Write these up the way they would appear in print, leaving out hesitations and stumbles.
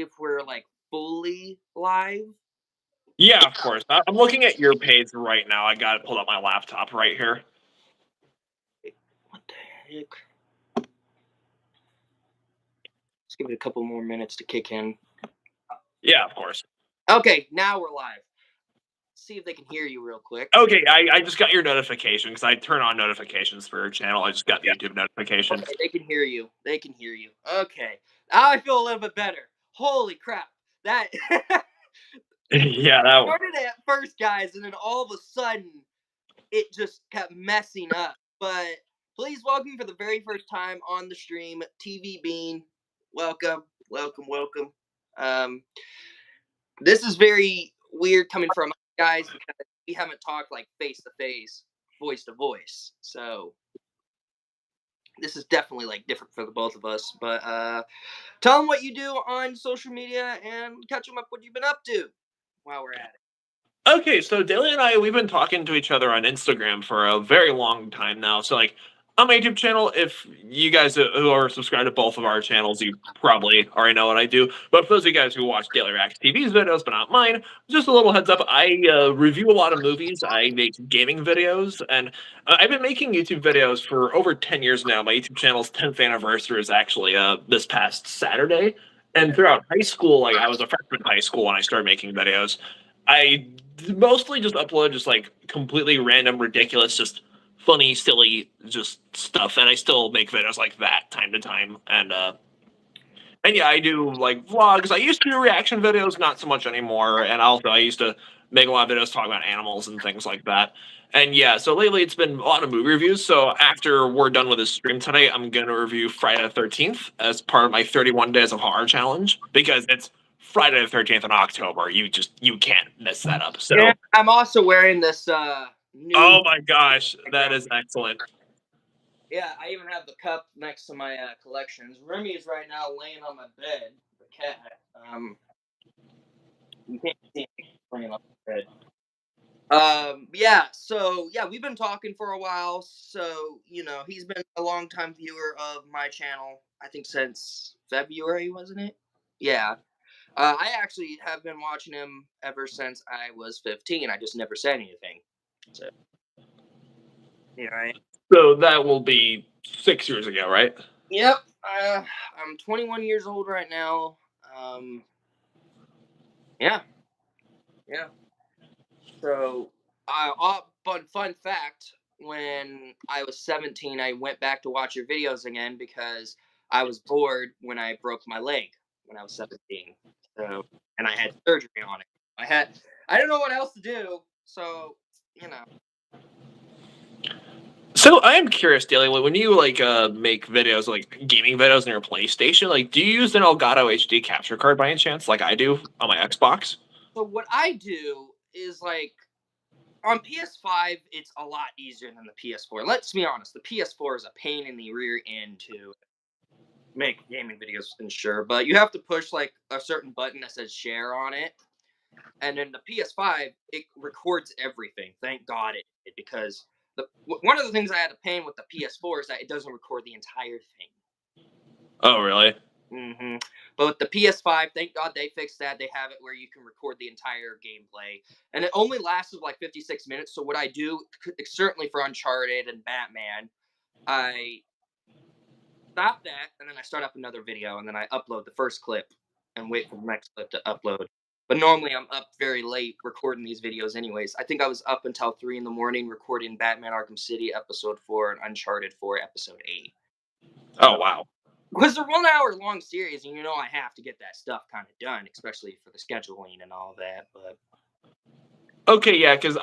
if we're like fully live. Yeah, of course. I'm looking at your page right now. I got it pulled up my laptop right here. What the heck? Let's give it a couple more minutes to kick in. Yeah, of course. Okay, now we're live. See if they can hear you real quick. Okay, I just got your notification because I turn on notifications for your channel. I just got the YouTube notification. Okay, they can hear you. They can hear you. Okay, now I feel a little bit better. Holy crap! That Yeah, that started at first, guys, and then all of a sudden, it just kept messing up. But please welcome for the very first time on the stream, TvBnine. Welcome, welcome, welcome. This is very weird coming from us guys because we haven't talked like face to face, voice to voice. So this is definitely like different for the both of us. But tell them what you do on social media and catch them up what you've been up to while we're at it. Okay, so Daly and I, we've been talking to each other on Instagram for a very long time now. So, like, on my YouTube channel, if you guys who are subscribed to both of our channels, you probably already know what I do. But for those of you guys who watch Daily Reacts TV's videos, but not mine, just a little heads up, I review a lot of movies. I make gaming videos, and I've been making YouTube videos for over 10 years now. My YouTube channel's 10th anniversary is actually this past Saturday. And throughout high school, like, I was a freshman in high school when I started making videos. I mostly just upload just like completely random, ridiculous, just funny, silly, just stuff, and I still make videos like that time to time. And yeah, I do like vlogs. I used to do reaction videos, not so much anymore. And also, I used to make a lot of videos talking about animals and things like that. And yeah, so lately it's been a lot of movie reviews. So after we're done with this stream tonight, I'm gonna review Friday the 13th as part of my 31 Days of Horror challenge because it's Friday the 13th in October. You can't mess that up. So yeah, I'm also wearing this new. Oh my gosh, that is excellent. Yeah, I even have the cup next to my collections. Remy is right now laying on my bed. The cat. You can't see me laying on my bed. Yeah, so yeah, we've been talking for a while. So, you know, he's been a long time viewer of my channel, I think since February, wasn't it? Yeah. I actually have been watching him ever since I was 15. I just never said anything. So, yeah, right. So that will be 6 years ago, right? Yep. I'm 21 years old right now. Yeah. Yeah. So, fun fact, when I was 17, I went back to watch your videos again because I was bored when I broke my leg when I was 17. So, and I had surgery on it. I don't know what else to do. So, you know. So I am curious, Daly, when you like make videos, like gaming videos on your PlayStation, like do you use an Elgato HD capture card by any chance, like I do on my Xbox? So what I do is like on PS5, it's a lot easier than the PS4. Let's be honest, the PS4 is a pain in the rear end to make gaming videos, and sure, but you have to push like a certain button that says share on it, and then the PS5 it records everything. Thank God it did, because one of the things I had to pain with the PS4 is that it doesn't record the entire thing. Oh, really? Mm-hmm. But with the PS5, thank God they fixed that. They have it where you can record the entire gameplay, and it only lasted like 56 minutes. So what I do, certainly for Uncharted and Batman, I stop that, and then I start up another video, and then I upload the first clip and wait for the next clip to upload. But normally I'm up very late recording these videos anyways. I think I was up until 3 in the morning recording Batman Arkham City Episode 4 and Uncharted 4 Episode 8. Oh, wow. Because they're 1 hour long series, and you know I have to get that stuff kind of done, especially for the scheduling and all that. But okay, yeah, because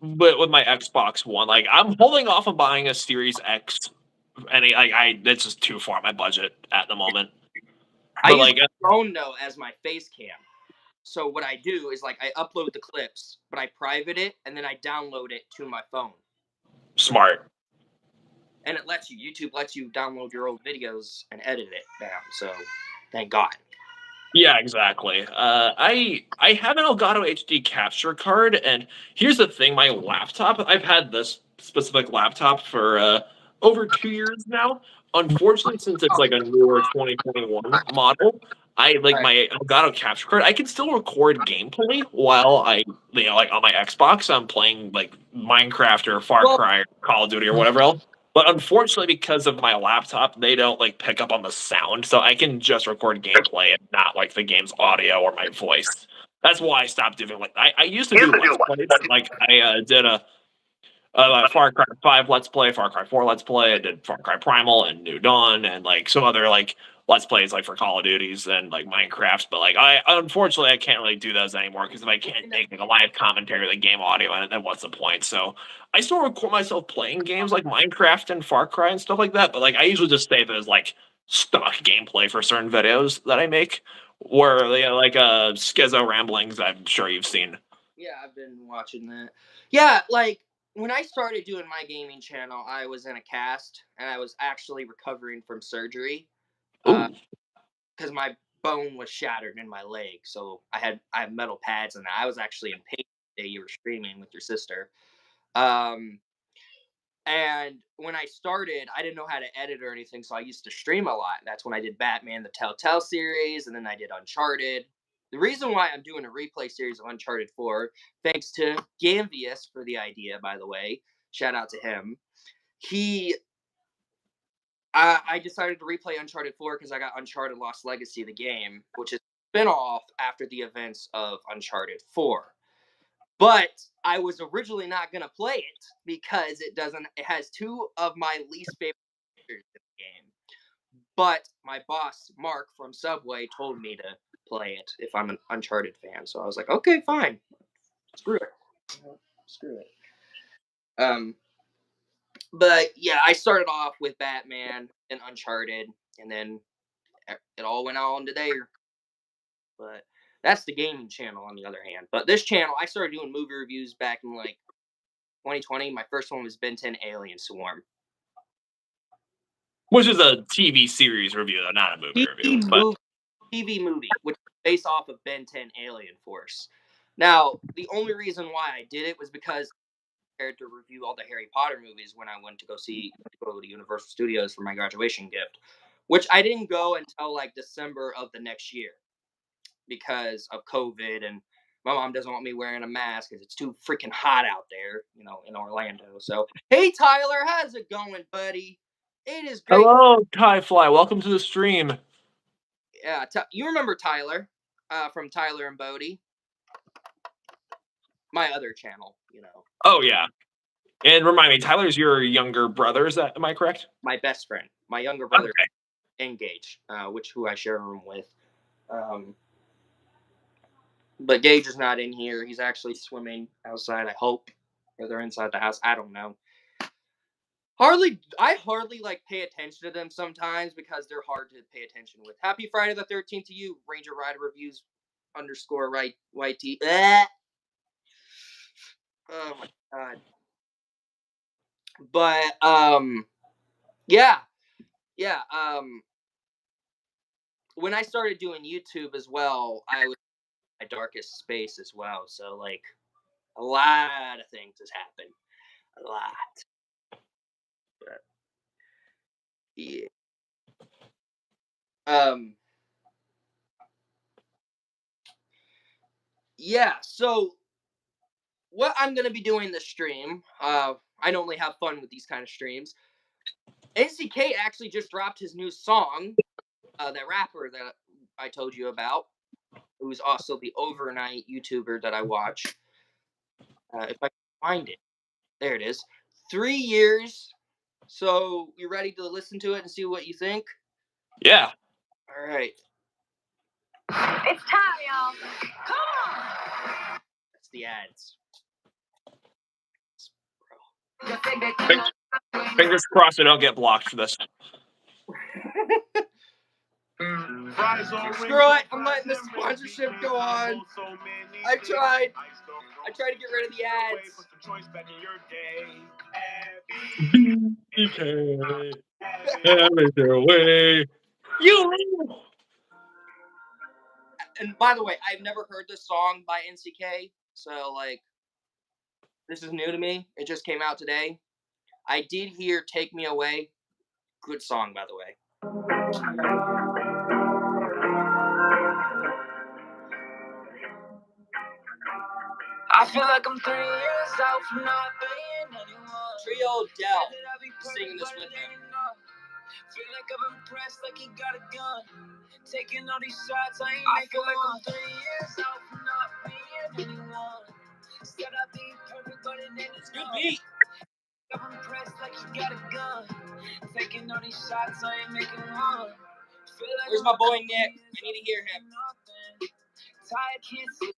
but with my Xbox One, like I'm holding off on buying a Series X, and it's just too far my budget at the moment. I use my phone though as my face cam. So what I do is like I upload the clips, but I private it, and then I download it to my phone. Smart. And it lets you, YouTube lets you download your old videos and edit it down. So, thank God. Yeah, exactly. I have an Elgato HD capture card, and here's the thing: my laptop. I've had this specific laptop for over 2 years now. Unfortunately, since it's like a newer 2021 model, I like Right. my Elgato capture card. I can still record gameplay while like on my Xbox, I'm playing like Minecraft or Far Well, Cry or Call of Duty or whatever else. But unfortunately, because of my laptop, they don't like pick up on the sound, so I can just record gameplay and not like the game's audio or my voice. That's why I stopped doing like I used to do Let's Plays. Like I did a Far Cry 5 Let's Play, Far Cry 4 Let's Play. I did Far Cry Primal and New Dawn and like some other like Let's Plays like for Call of Duties and like Minecraft. But like I unfortunately I can't really do those anymore because if I can't make like a live commentary with a game audio in it, then what's the point? So I still record myself playing games like Minecraft and Far Cry and stuff like that. But like I usually just save it as like stock gameplay for certain videos that I make. Where they like Schizo Ramblings, I'm sure you've seen. yeah, I've been watching that. Yeah, like when I started doing my gaming channel, I was in a cast and I was actually recovering from surgery Ooh. because my bone was shattered in my leg. So I have metal pads and I was actually in pain the day you were streaming with your sister. Um, and when I started, I didn't know how to edit or anything, so I used to stream a lot. That's when I did Batman the Telltale series, and then I did Uncharted. The reason why I'm doing a replay series of Uncharted 4, thanks to Gamvius for the idea, by the way. Shout out to him. He I decided to replay Uncharted 4 because I got Uncharted Lost Legacy, the game, which is a spin-off after the events of Uncharted 4. But I was originally not gonna play it because it has two of my least favorite characters in the game. But my boss, Mark from Subway, told me to play it if I'm an Uncharted fan. So I was like, okay, fine. Screw it. Screw it. Um, but yeah, I started off with Batman and Uncharted, and then it all went on to there. But that's the gaming channel on the other hand. But this channel, I started doing movie reviews back in like 2020. My first one was Ben 10 Alien Swarm. Which is a TV series review, though, not a movie review. TV But movie, TV movie, which is based off of Ben 10 Alien Force. Now, the only reason why I did it was because I prepared to review all the Harry Potter movies when I went to go to Universal Studios for my graduation gift, which I didn't go until like December of the next year because of COVID and my mom doesn't want me wearing a mask because it's too freaking hot out there, in Orlando. So, hey Tyler, how's it going, buddy? It is great. hello, Ty Fly. Welcome to the stream. Yeah, you remember Tyler from Tyler and Bodie, my other channel. Oh yeah, and remind me, Tyler's your younger brother. Is that am I correct? My best friend, my younger brother, Okay. Engage, who I share a room with. But Gage is not in here. He's actually swimming outside. I hope, or they're inside the house. I don't know. I hardly like pay attention to them sometimes because they're hard to pay attention with. Happy Friday the 13th to you, Ranger Rider Reviews _ right YT. Oh my god. But yeah. When I started doing YouTube as well, I was in my darkest space as well. So like a lot of things has happened. A lot. But yeah. Um yeah, so what I'm gonna be doing this stream, I normally have fun with these kind of streams. NCK actually just dropped his new song, that rapper that I told you about, who's also the overnight YouTuber that I watch. If I can find it. There it is. 3 years. So you ready to listen to it and see what you think? Yeah. All right. It's time, y'all. Come on. That's the ads. Fingers crossed I don't get blocked for this. Screw it. I'm letting the sponsorship go on. I tried to get rid of the ads. BK. Have your way. You. And by the way, I've never heard this song by NCK, so like this is new to me. It just came out today. I did hear "Take Me Away." Good song, by the way. I feel like I'm 3 years out from not being anyone. Trio Dell singing this with him. Feel like I'm impressed, like he got a gun. Taking all these shots, I feel like I'm 3 years out from not being anyone. Said I'd be perfect, but it ain't Good beat. I'm impressed, like he got a gun. Taking all these shots, I ain't making one. Where's my boy Nick? I need to hear him. Tired, can't see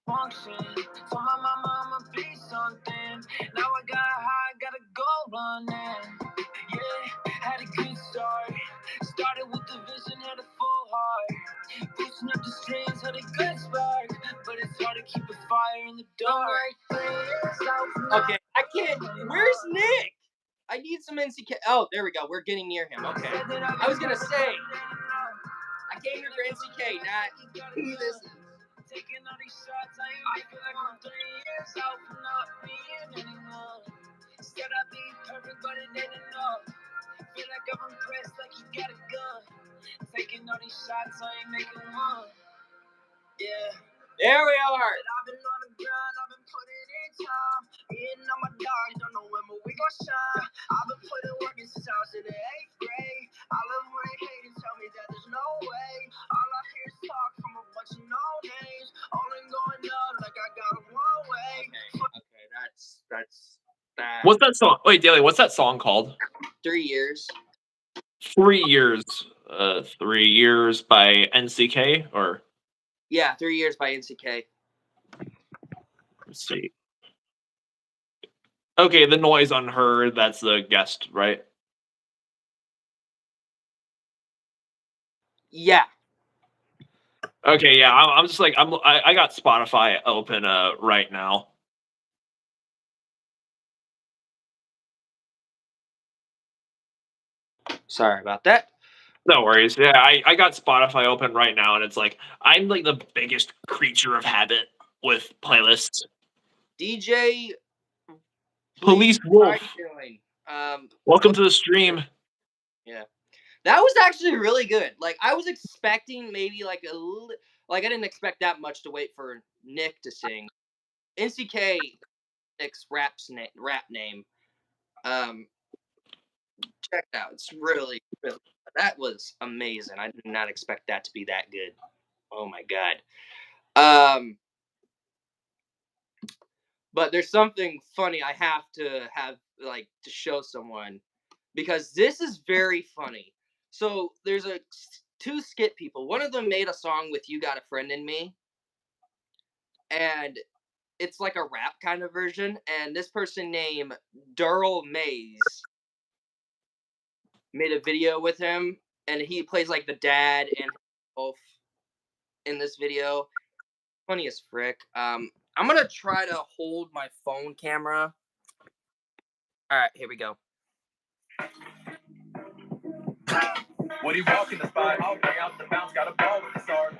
function. Told my mama I'ma be something. Now I got high, gotta go running. Yeah, had a good start. Started with the vision, had a full heart. Boosting up the strings, had a good spark. But it's hard to keep a fire in the dark. Okay, I can't. Where's Nick? I need some NCK. Oh, there we go. We're getting near him. Okay. I was gonna say, I came here for NCK, not who this is. Taking all these shots, I feel like I'm 3 years out from not being anyone. Said I'd be perfect, but it ain't enough. Feel like I'm impressed, like he got a gun. Taking all these shots, I ain't making one. Yeah. There we are. I've been on the grind, I've been putting in time. Hitting on my dogs, don't know when, but we gon' shine. I've been putting work in since I was in the 8th grade. I love when they hate and tell me that there's no way. All I hear is talk from a bunch of no names. Only going up like I got a one way. Okay, that's that. What's that song? Wait, Daly, what's that song called? 3 years. 3 years. 3 years by NCK, or Yeah, 3 years by NCK. let's see. Okay, the noise on her, that's the guest, right? Yeah. Okay, yeah, I'm just like I got Spotify open right now. Sorry about that. No worries. Yeah, I got Spotify open right now, and it's like I'm like the biggest creature of habit with playlists. DJ Police how Wolf, you doing? welcome to the stream. Yeah. That was actually really good. Like I was expecting maybe like I didn't expect that much to wait for Nick to sing. NCK Nick's rap name. Check it out. It's really that was amazing. I did not expect that to be that good. Oh my god. But there's something funny I have to show someone because this is very funny. So there's two skit people. One of them made a song with "You Got a Friend in Me," and it's like a rap kind of version. And this person named Durrell Mays made a video with him, and he plays like the dad and both in this video. Funny as frick. I'm gonna try to hold my phone camera. All right, here we go. Woody walk in the spot, I'll bring out the bounce, got a ball with the start.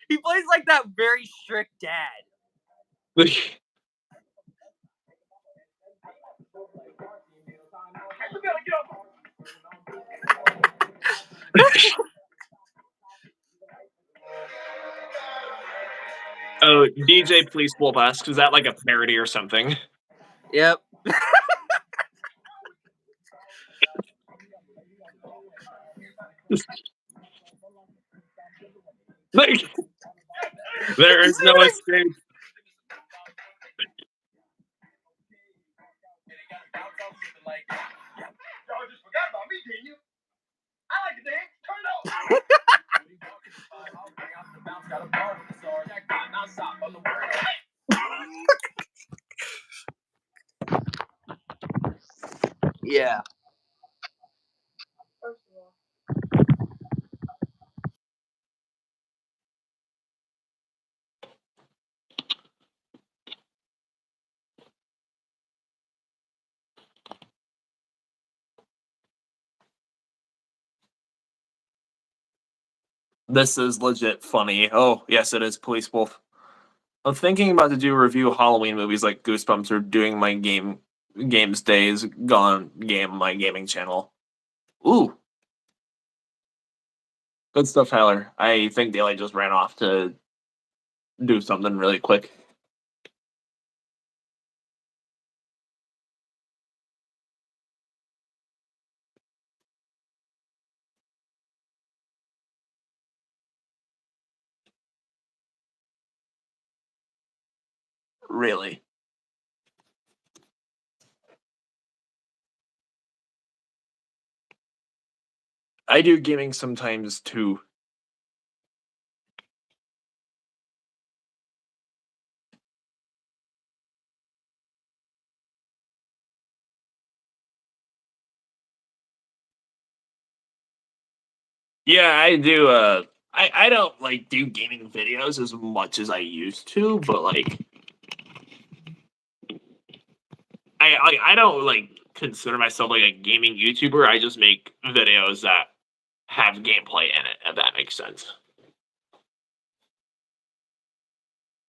He plays like that very strict dad. Oh, DJ Police Wolf asks, is that like a parody or something? Yep. Like, there is no escape. Y'all just forgot about me, didn't you? I like to dance. Turn it up. Yeah. This is legit funny. Oh, yes, it is, Police Wolf. I'm thinking about to do a review of Halloween movies like Goosebumps or doing my games days gone game my gaming channel. Ooh. Good stuff, Tyler. I think Daly just ran off to do something really quick. Really? I do gaming sometimes too. Yeah, I do. I don't like do gaming videos as much as I used to, but like, I don't like consider myself like a gaming YouTuber. I just make videos that have gameplay in it, if that makes sense.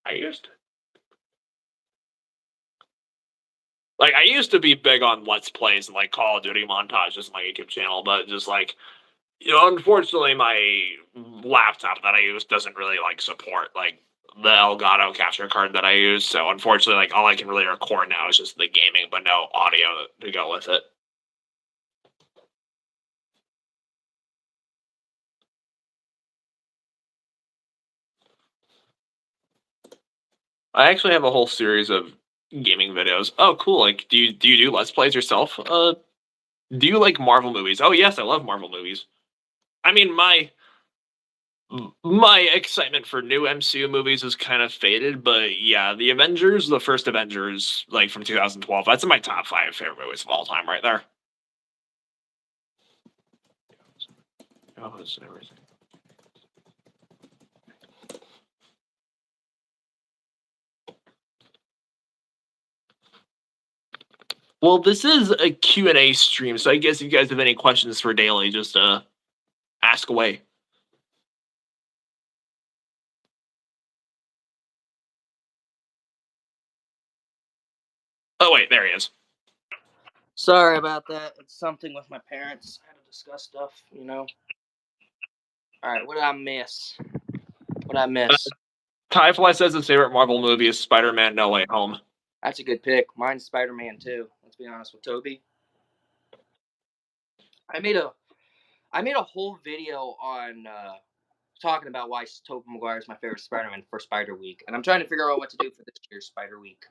I used to be big on Let's Plays and like Call of Duty montages on my YouTube channel, but just like, unfortunately, my laptop that I use doesn't really like support like the Elgato capture card that I use. So unfortunately, like all I can really record now is just the gaming, but no audio to go with it. I actually have a whole series of gaming videos. Oh, cool! Like, do Let's Plays yourself? Do you like Marvel movies? Oh, yes, I love Marvel movies. I mean, my excitement for new MCU movies is kind of faded, but yeah, the Avengers, the first Avengers, like from 2012, that's in my top 5 favorite movies of all time, right there. Oh, it's everything. Well, this is a Q&A stream, so I guess if you guys have any questions for Daly, just ask away. Oh wait, there he is. Sorry about that. It's something with my parents. I had to discuss stuff, you know. All right, what did I miss? What did I miss? Tyfly says his favorite Marvel movie is Spider-Man: No Way Home. That's a good pick. Mine's Spider-Man too. Let's be honest with Toby. I made a whole video on talking about why Tobey Maguire is my favorite Spider-Man for Spider Week, and I'm trying to figure out what to do for this year's Spider Week.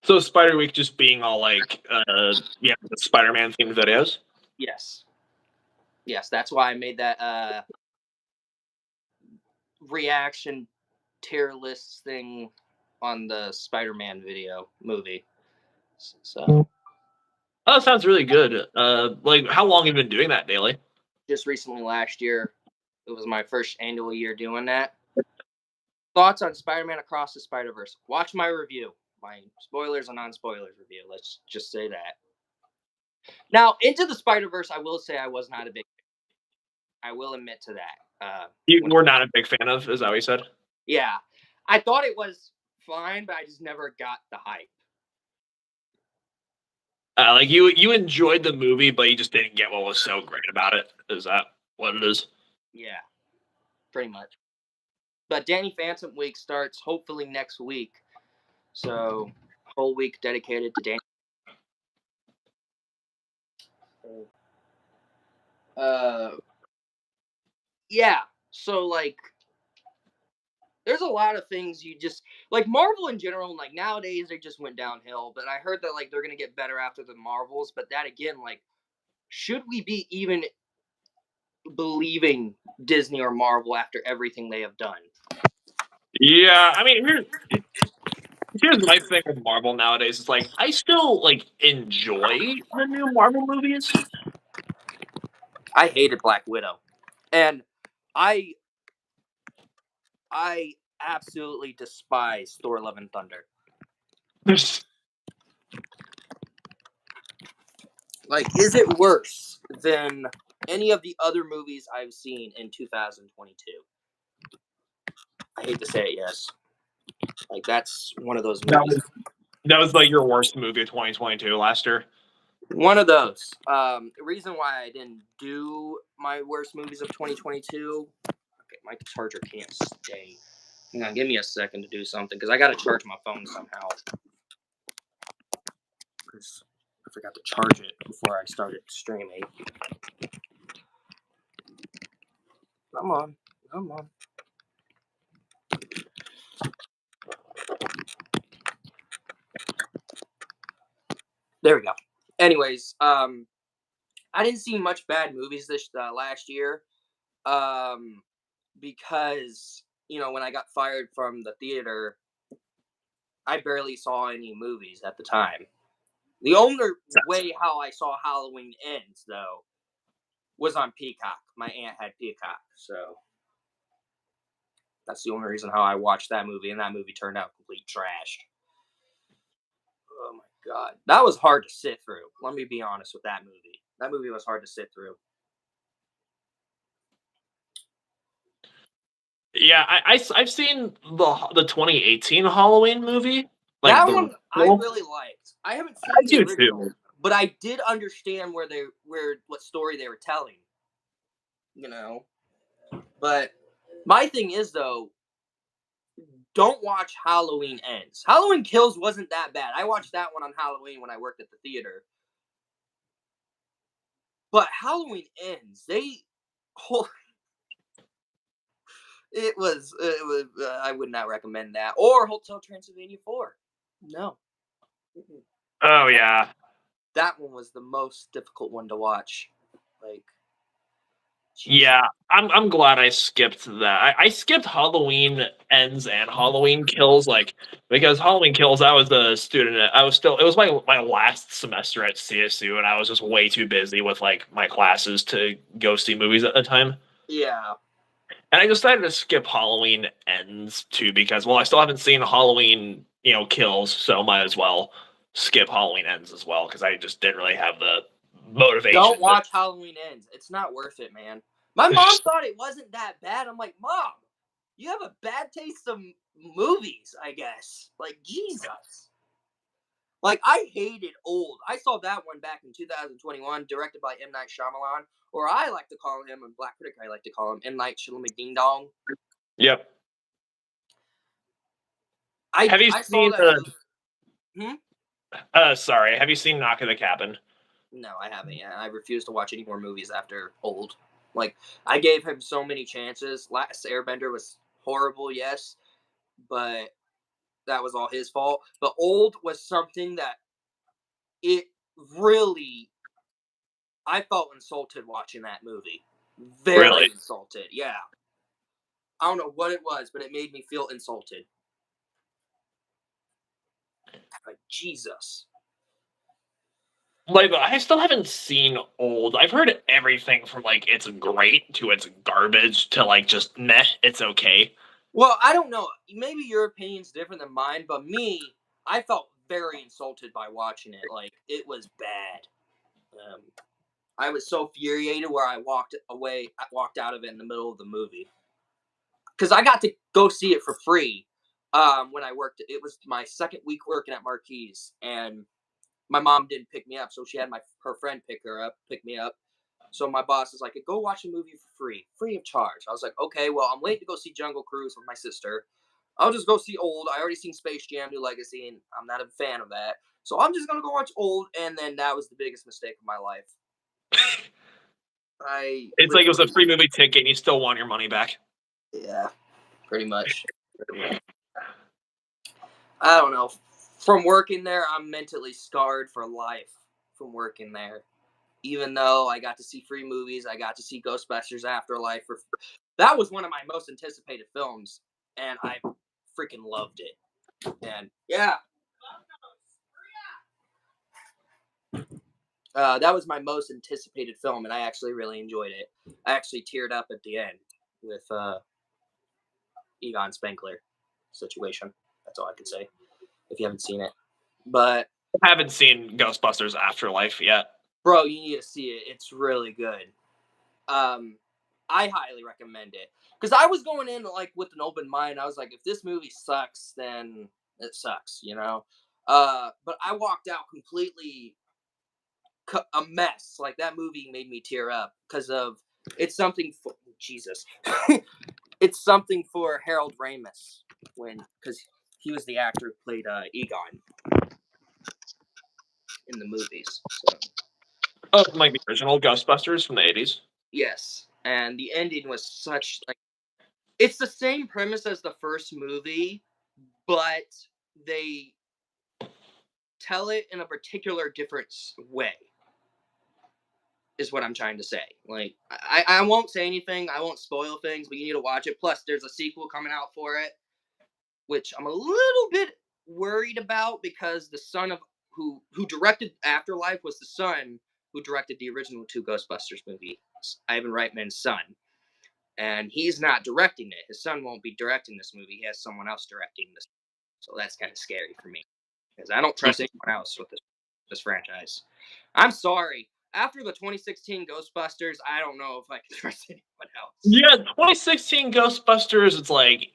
So Spider Week just being all like, the Spider-Man themed videos. Yes, that's why I made that reaction tier list thing on the Spider-Man video movie. So Oh, that sounds really good. Like, how long have you been doing that, Daly? just recently last year, it was my first annual year doing that. Thoughts on Spider-Man Across the Spider-Verse? Watch my review, my spoilers and non-spoilers review. Let's just say that. Now, Into the Spider-Verse, I will say I was not a big fan. I will admit to that. You were not a big fan of, is that what you said? Yeah. I thought it was fine, but I just never got the hype. Like you enjoyed the movie, but you just didn't get what was so great about it. Is that what it is? Yeah, pretty much. But Danny Phantom Week starts hopefully next week. So, whole week dedicated to Danny. Yeah. So, like, there's a lot of things you just like Marvel in general. Like nowadays, they just went downhill. But I heard that like they're gonna get better after the Marvels. But that again, like, should we be even believing Disney or Marvel after everything they have done? Yeah, I mean, here's my thing with Marvel nowadays. It's like I still like enjoy the new Marvel movies. I hated Black Widow, and I absolutely despise Thor: Love and Thunder. Like, is it worse than any of the other movies I've seen in 2022? I hate to say it, yes. Like, that's one of those movies. That was like your worst movie of 2022 last year. One of those. The reason why I didn't do my worst movies of 2022. Okay, my charger can't stay. Hang on, give me a second to do something because I got to charge my phone somehow. Because I forgot to charge it before I started streaming. Come on, come on. There we go. Anyways, I didn't see much bad movies this last year, because when I got fired from the theater, I barely saw any movies at the time. The only way how I saw Halloween Ends though was on Peacock. My aunt had Peacock, so that's the only reason how I watched that movie, and that movie turned out complete trash. Oh my god, that was hard to sit through. Let me be honest with that movie. That movie was hard to sit through. Yeah, I've seen the 2018 Halloween movie, like That the one I well, really liked. I haven't I seen the do original, too. but I did understand what story they were telling. But my thing is though, don't watch Halloween Ends. Halloween Kills wasn't that bad. I watched that one on Halloween when I worked at the theater. But Halloween Ends, it was I would not recommend that, or Hotel Transylvania 4. No. Mm-mm. Oh yeah, That one was the most difficult one to watch. Like, Jesus. yeah. I'm glad I skipped that. I skipped Halloween Ends and Halloween Kills, like because Halloween Kills, I was a student. I was still. It was my last semester at CSU, and I was just way too busy with like my classes to go see movies at the time. Yeah. And I decided to skip Halloween Ends too because I still haven't seen Halloween Kills, so might as well skip Halloween Ends as well because I just didn't really have the motivation. Don't watch Halloween Ends. It's not worth it, man. My mom thought it wasn't that bad. I'm like, Mom, you have a bad taste of movies, I guess. Like, Jesus. Like, I hated Old. I saw that one back in 2021, directed by M. Night Shyamalan, or I like to call him, and Black Critic, I like to call him M. Night Shyamalan Ding Dong. Yep. Have you I saw seen that movie. sorry, have you seen Knock at the Cabin? No, I haven't yet. I refuse to watch any more movies after Old. Like, I gave him so many chances. Last Airbender was horrible, yes, but that was all his fault. But Old was something that it really, I felt insulted watching that movie. Very Really? insulted, yeah. I don't know what it was, but it made me feel insulted. Like, Jesus. Like I still haven't seen Old. I've heard everything from like it's great to it's garbage to like just meh, it's okay. Well, I don't know. Maybe your opinion's different than mine, but me, I felt very insulted by watching it. Like, it was bad. Um, I was so infuriated where I walked out of it in the middle of the movie. Because I got to go see it for free when I worked. It was my second week working at Marquise, and my mom didn't pick me up, so she had her friend pick me up. So my boss is like, "Go watch a movie for free of charge." I was like, "Okay, well, I'm waiting to go see Jungle Cruise with my sister. I'll just go see Old. I already seen Space Jam: New Legacy, and I'm not a fan of that. So I'm just gonna go watch Old." And then that was the biggest mistake of my life. I It's like it was a literally, free movie ticket and you still want your money back. yeah, pretty much. I don't know. From working there, I'm mentally scarred for life from working there. Even though I got to see free movies, I got to see Ghostbusters Afterlife. That was one of my most anticipated films, and I freaking loved it. And yeah, that was my most anticipated film, and I actually really enjoyed it. I actually teared up at the end with Egon Spankler situation. That's all I can say if you haven't seen it. But I haven't seen Ghostbusters Afterlife yet. bro, you need to see it. It's really good. I highly recommend it because I was going in like with an open mind. I was like, if this movie sucks, then it sucks, But I walked out completely a mess. Like that movie made me tear up because of it's something for Jesus. It's something for Harold Ramis because he was the actor who played Egon in the movies. So. Oh, like the original Ghostbusters from the 80s. Yes, and the ending was such like it's the same premise as the first movie, but they tell it in a particular different way. Is what I'm trying to say. Like I won't say anything, I won't spoil things, but you need to watch it. Plus, there's a sequel coming out for it, which I'm a little bit worried about because the son of who directed Afterlife was the son who directed the original two Ghostbusters movies, Ivan Reitman's son. And he's not directing it. His son won't be directing this movie. He has someone else directing this. So that's kind of scary for me because I don't trust anyone else with this franchise. I'm sorry. After the 2016 Ghostbusters, I don't know if I can trust anyone else. Yeah, 2016 Ghostbusters, it's like,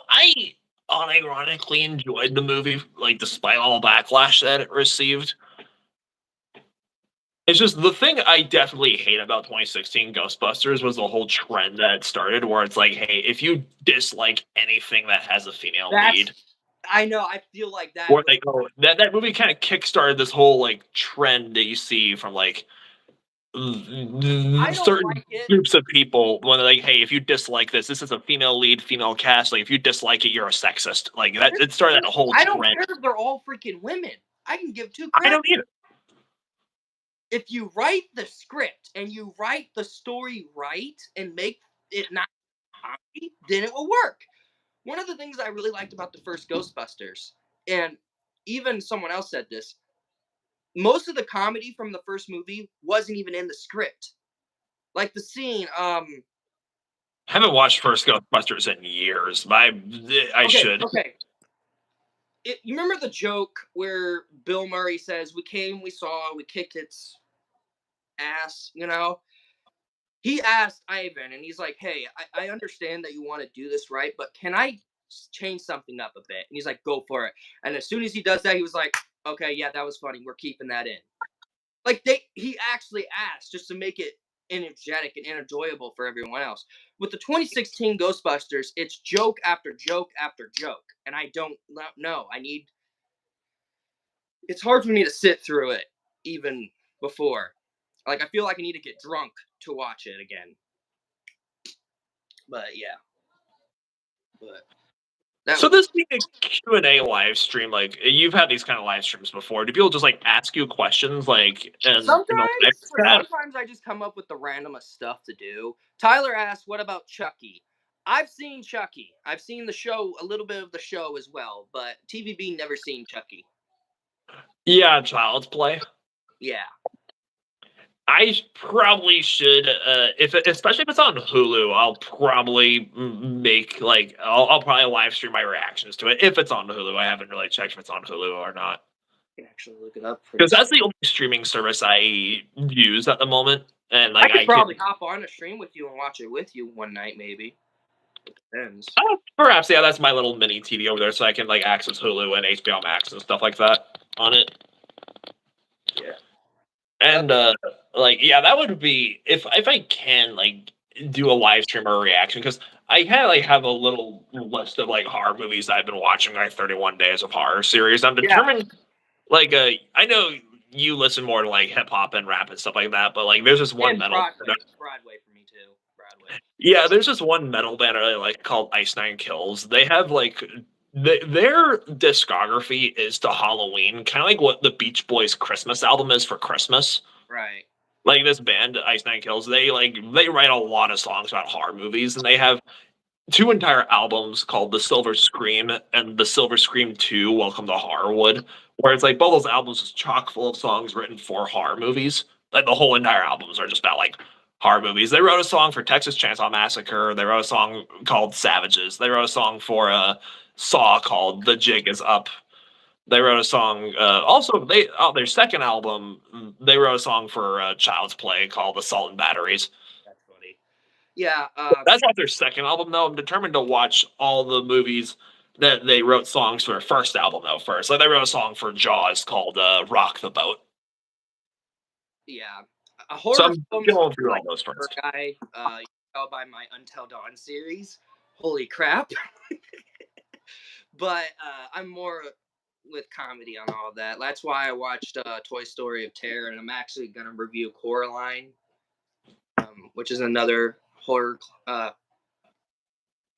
I unironically enjoyed the movie, like, despite all the backlash that it received. It's just the thing I definitely hate about 2016 Ghostbusters was the whole trend that started where it's like, hey, if you dislike anything that has a female lead, I know, I feel like that. or like, that movie kind of kickstarted this whole like trend that you see from like certain like it. groups of people when they're like, hey, if you dislike this is a female lead, female cast, like if you dislike it, you're a sexist. Like that, it started a whole trend. I don't care if they're all freaking women. I can give two credit. I don't either. If you write the script and you write the story right and make it not comedy, then it will work. One of the things I really liked about the first Ghostbusters, and even someone else said this, most of the comedy from the first movie wasn't even in the script. Like the scene, I haven't watched first Ghostbusters in years, but I should. Okay. You remember the joke where Bill Murray says, "We came, we saw, we kicked its ass," He asked Ivan, and he's like, "Hey, I understand that you want to do this right, but can I change something up a bit?" And he's like, "Go for it." And as soon as he does that, he was like, "Okay, yeah, that was funny. We're keeping that in." Like he actually asked just to make it energetic and enjoyable for everyone else. With the 2016 Ghostbusters, it's joke after joke after joke, and I don't know. It's hard for me to sit through it even before. Like I feel like I need to get drunk to watch it again. But yeah. So this being a Q&A live stream, like you've had these kind of live streams before. Do people just like ask you questions like sometimes I just come up with the randomest stuff to do. Tyler asked, "What about Chucky?" I've seen Chucky. I've seen the show, a little bit of the show as well, but TvB never seen Chucky. Yeah, Child's Play. Yeah. I probably should, especially if it's on Hulu, I'll probably make I'll probably live stream my reactions to it if it's on Hulu. I haven't really checked if it's on Hulu or not. I can actually look it up because that's the only streaming service I use at the moment, and like I could probably hop on a stream with you and watch it with you one night, maybe. It depends. Perhaps, yeah. That's my little mini TV over there, so I can like access Hulu and HBO Max and stuff like that on it. Yeah. And that would be if I can like do a live stream or a reaction, because I kind of like have a little list of like horror movies that I've been watching, like 31 Days of Horror series. I'm determined, I know you listen more to like hip hop and rap and stuff like that, but like there's this one metal Broadway for me too. Broadway. Yeah, there's this one metal band I really like called Ice Nine Kills. They have like their discography is to Halloween, kind of like what the Beach Boys Christmas album is for Christmas. Right. Like this band, Ice Nine Kills, they write a lot of songs about horror movies, and they have 2 entire albums called The Silver Scream and The Silver Scream 2, Welcome to Horrorwood, where it's like both those albums is chock full of songs written for horror movies. Like the whole entire albums are just about like horror movies. They wrote a song for Texas Chainsaw Massacre. They wrote a song called Savages. They wrote a song for Saw called The Jig Is Up. They wrote a song. Their second album, they wrote a song for Child's Play called Assault and Batteries. That's funny. Yeah. That's not their second album, though. I'm determined to watch all the movies that they wrote songs for their first album, though, first. Like, they wrote a song for Jaws called Rock the Boat. Yeah. A So horror I'm films going through like all those horror first. guy, you can tell by my Until Dawn series. Holy crap. But I'm more with comedy on all that. That's why I watched Toy Story of Terror, and I'm actually going to review Coraline, which is another horror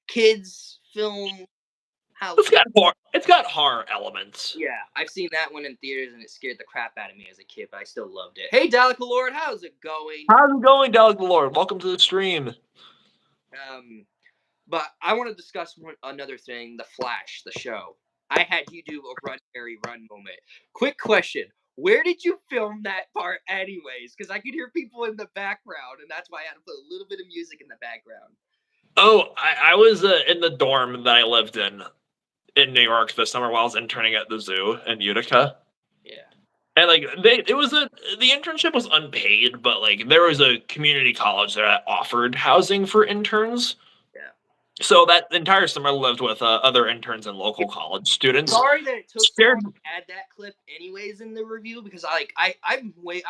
kids film. Halloween. It's got horror elements. Yeah, I've seen that one in theaters, and it scared the crap out of me as a kid, but I still loved it. Hey, Delica Lord, how's it going? How's it going, Doug Lord? Welcome to the stream. But I want to discuss another thing, The Flash, the show. I had you do a Run, Harry, Run moment. Quick question. Where did you film that part anyways? Because I could hear people in the background, and that's why I had to put a little bit of music in the background. Oh, I was in the dorm that I lived in New York this summer while I was interning at the zoo in Utica. Yeah. And like the internship was unpaid, but like there was a community college there that offered housing for interns. Yeah. So that entire summer I lived with other interns and local college students. Sorry that it took so Scared. long to add that clip anyways in the review, because I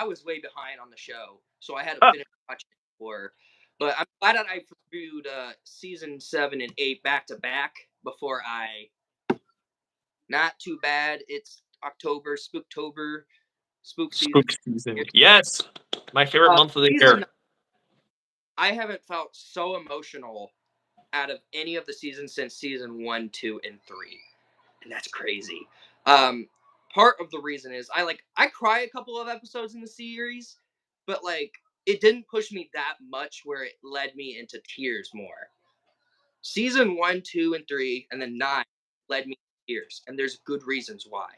was way behind on the show, so I had to finish watching it before. But I'm glad that I reviewed season 7 and 8 back to back before I. Not too bad. It's October, Spooktober, spook season. Spook season. Yes, my favorite month of the year. I haven't felt so emotional out of any of the seasons since season 1, 2, and 3, and that's crazy. Part of the reason is I cry a couple of episodes in the series, but like it didn't push me that much where it led me into tears more. Season 1, 2, and 3, and then 9 led me to tears, and there's good reasons why.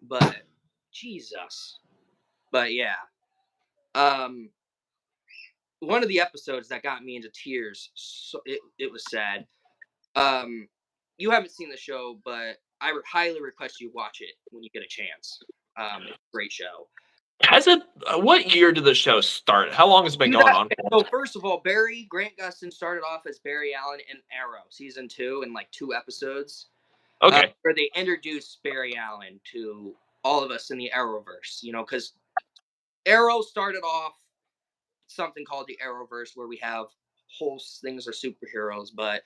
But Jesus. But yeah. One of the episodes that got me into tears, so it was sad. You haven't seen the show, but I highly request you watch it when you get a chance. It's a great show. Has it? What year did the show start? How long has it been going on for? So first of all, Grant Gustin started off as Barry Allen in Arrow season 2 in like 2 episodes. Okay. Where they introduced Barry Allen to all of us in the Arrowverse, because Arrow started off something called the Arrowverse, where we have whole things are superheroes, but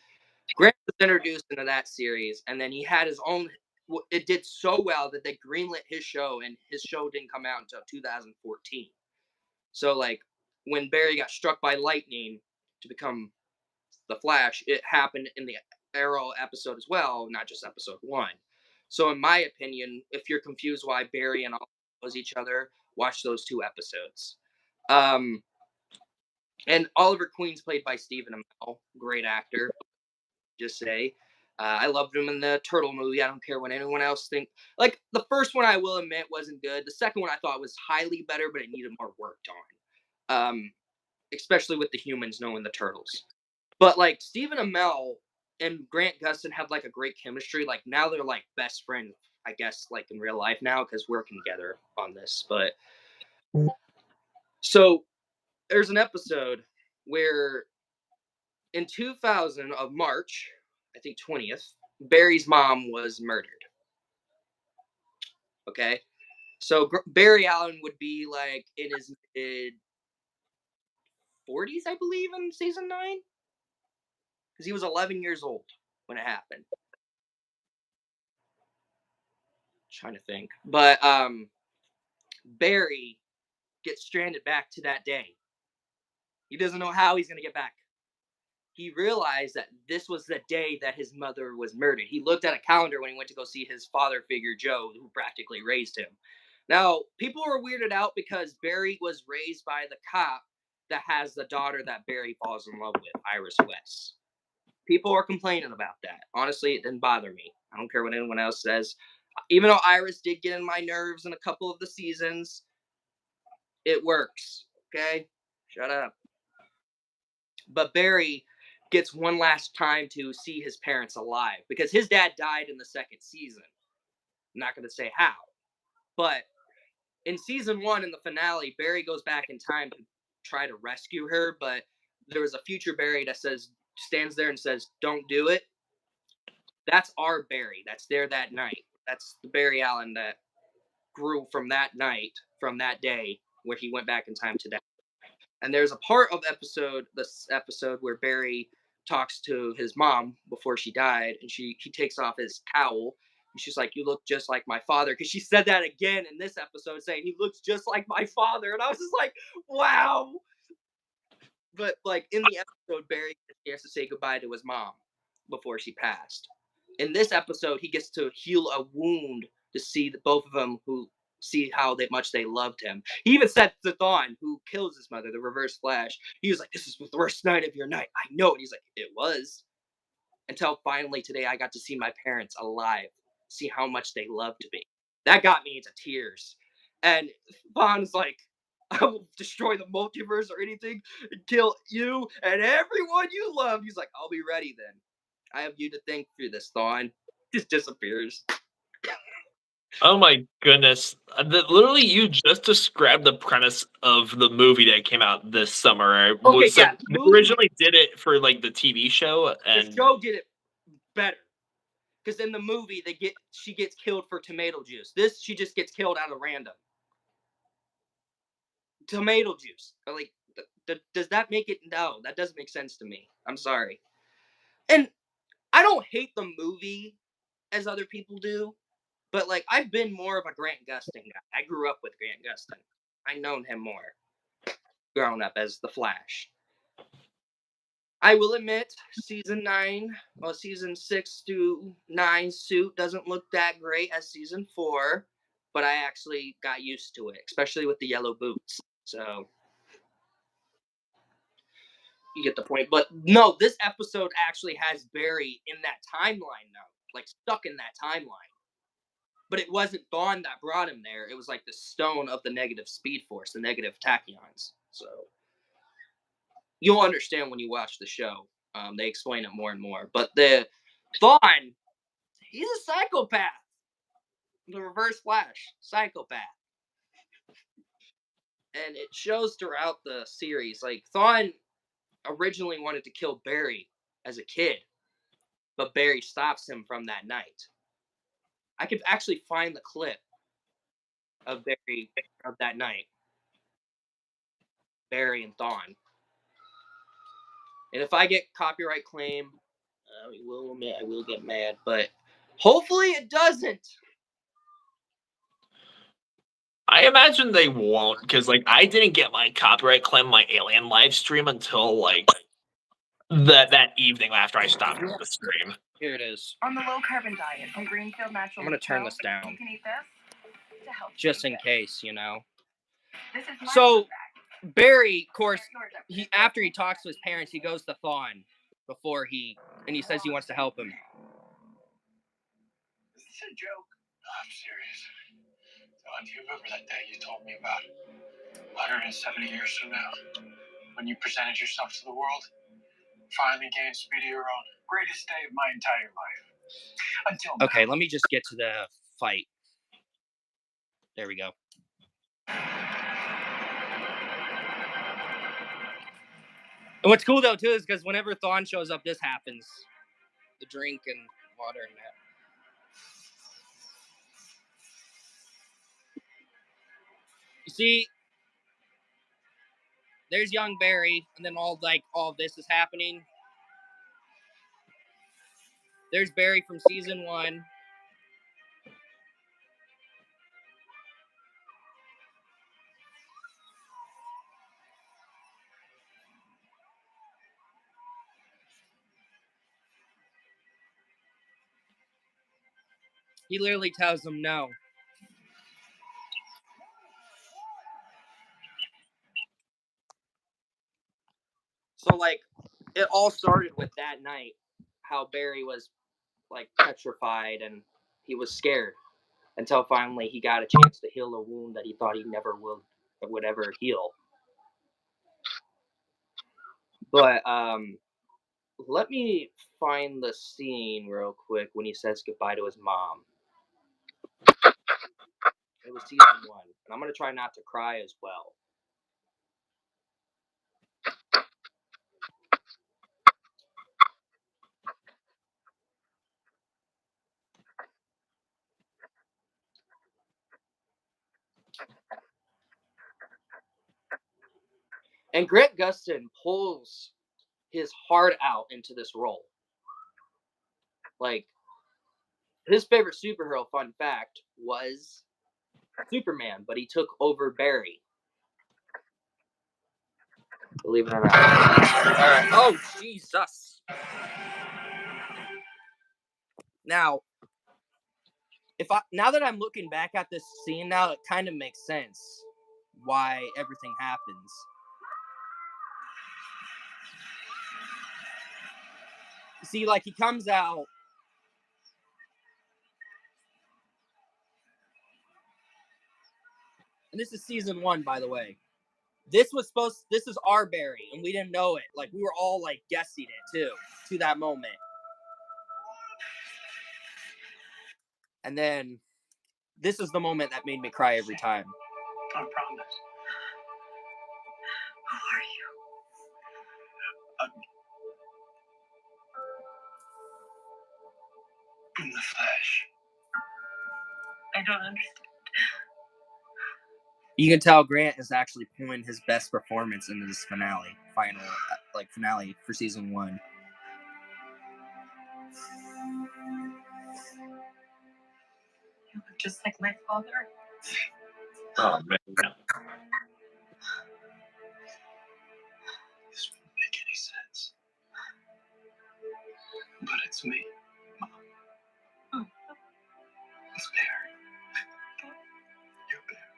Grant was introduced into that series, and then he had his own. It did so well that they greenlit his show, and his show didn't come out until 2014. So, like, when Barry got struck by lightning to become the Flash, it happened in the Arrow episode as well, not just episode 1. So, in my opinion, if you're confused why Barry and all was each other, watch those 2 episodes. And Oliver Queen's played by Stephen Amell, great actor. Just say, I loved him in the Turtle movie. I don't care what anyone else thinks. Like the first one, I will admit wasn't good. The second one I thought was highly better, but it needed more work on, especially with the humans knowing the turtles. But like Stephen Amell and Grant Gustin have like a great chemistry. Like now they're like best friends, I guess, like in real life now because working together on this. But so there's an episode where in 2000 of March, I think 20th, Barry's mom was murdered. Okay. So Barry Allen would be like in his mid 40s, I believe, in season 9. Because he was 11 years old when it happened. Trying to think. But Barry gets stranded back to that day. He doesn't know how he's going to get back. He realized that this was the day that his mother was murdered. He looked at a calendar when he went to go see his father figure, Joe, who practically raised him. Now, people were weirded out because Barry was raised by the cop that has the daughter that Barry falls in love with, Iris West. People are complaining about that. Honestly, it didn't bother me. I don't care what anyone else says. Even though Iris did get in my nerves in a couple of the seasons, it works. Okay? Shut up. But Barry gets one last time to see his parents alive because his dad died in the second season. I'm not going to say how. But in season 1, in the finale, Barry goes back in time to try to rescue her, but there was a future Barry that stands there and says, "Don't do it." That's our Barry. That's there that night. That's the Barry Allen that grew from that night, from that day where he went back in time to die. And there's a part of this episode where Barry talks to his mom before she died, and he takes off his cowl, and she's like, "You look just like my father," because she said that again in this episode, saying he looks just like my father, and I was just like, "Wow." But like in the episode, Barry gets a chance to say goodbye to his mom before she passed. In this episode, he gets to heal a wound to see the both of them who see how much they loved him. He even said to Thawne, who kills his mother, the Reverse Flash, he was like, "This is the worst night of your night." I know, and he's like, "It was." Until finally today, I got to see my parents alive, see how much they loved me. That got me into tears. And Bond's like, "I will destroy the multiverse or anything and kill you and everyone you love." He's like, "I'll be ready then. I have you to thank for this, Thawne." Just disappears. Oh my goodness. Literally, you just described the premise of the movie that came out this summer. Okay, So yeah, they originally did it for like the TV show, the and show did it better. Because in the movie, she gets killed for tomato juice. This, she just gets killed out of random. Tomato juice. Like, does that make it? No, that doesn't make sense to me. I'm sorry. And I don't hate the movie as other people do, but like I've been more of a Grant Gustin guy. I grew up with Grant Gustin. I known him more growing up as the Flash. I will admit, season 6 to 9 suit doesn't look that great as season 4, but I actually got used to it, especially with the yellow boots. So you get the point. But no, this episode actually has Barry in that timeline now, like stuck in that timeline. But it wasn't Dawn that brought him there. It was like the stone of the negative speed force, the negative tachyons. So you'll understand when you watch the show. They explain it more and more. But the Dawn, he's a psychopath. The Reverse Flash, psychopath. And it shows throughout the series. Like, Thawne originally wanted to kill Barry as a kid, but Barry stops him from that night. I could actually find the clip of Barry of that night. Barry and Thawne. And if I get copyright claim, I will get mad, but hopefully it doesn't. I imagine they won't, because like I didn't get my copyright claim my Alien live stream until like that evening after I stopped the stream. Here it is. On the low carbon diet from Greenfield Natural. I'm gonna turn this down. You can eat this to help just in case, you know. This is my So Barry, of course, after he talks to his parents, he goes to Thawne and he says he wants to help him. Is this a joke? No, I'm serious. Do you remember that day you told me about 170 years from now? When you presented yourself to the world? Finally gained speed of your own. Greatest day of my entire life. Until now. Okay, let me just get to the fight. There we go. And what's cool though too is because whenever Thawne shows up, this happens. The drink and water and that. You see, there's young Barry, and then all this is happening. There's Barry from season 1. He literally tells him no. So like, it all started with that night, how Barry was like petrified and he was scared until finally he got a chance to heal a wound that he thought he never would ever heal. But let me find the scene real quick when he says goodbye to his mom. It was season 1, and I'm gonna try not to cry as well. And Grant Gustin pulls his heart out into this role. Like, his favorite superhero, fun fact, was Superman, but he took over Barry. Believe it or not. Alright. Oh, Jesus. Now that I'm looking back at this scene now, it kind of makes sense why everything happens. See, like, he comes out. And this is season 1, by the way. This is our Barry, and we didn't know it. Like, we were all, like, guessing it, too, to that moment. And then, this is the moment that made me cry every time. I promise. Who are you? In the flesh. I don't understand. You can tell Grant is actually pulling his best performance into this finale for season 1. You look just like my father. Oh, man. This won't make any sense. But it's me, Mom. It's Barry. You're Barry.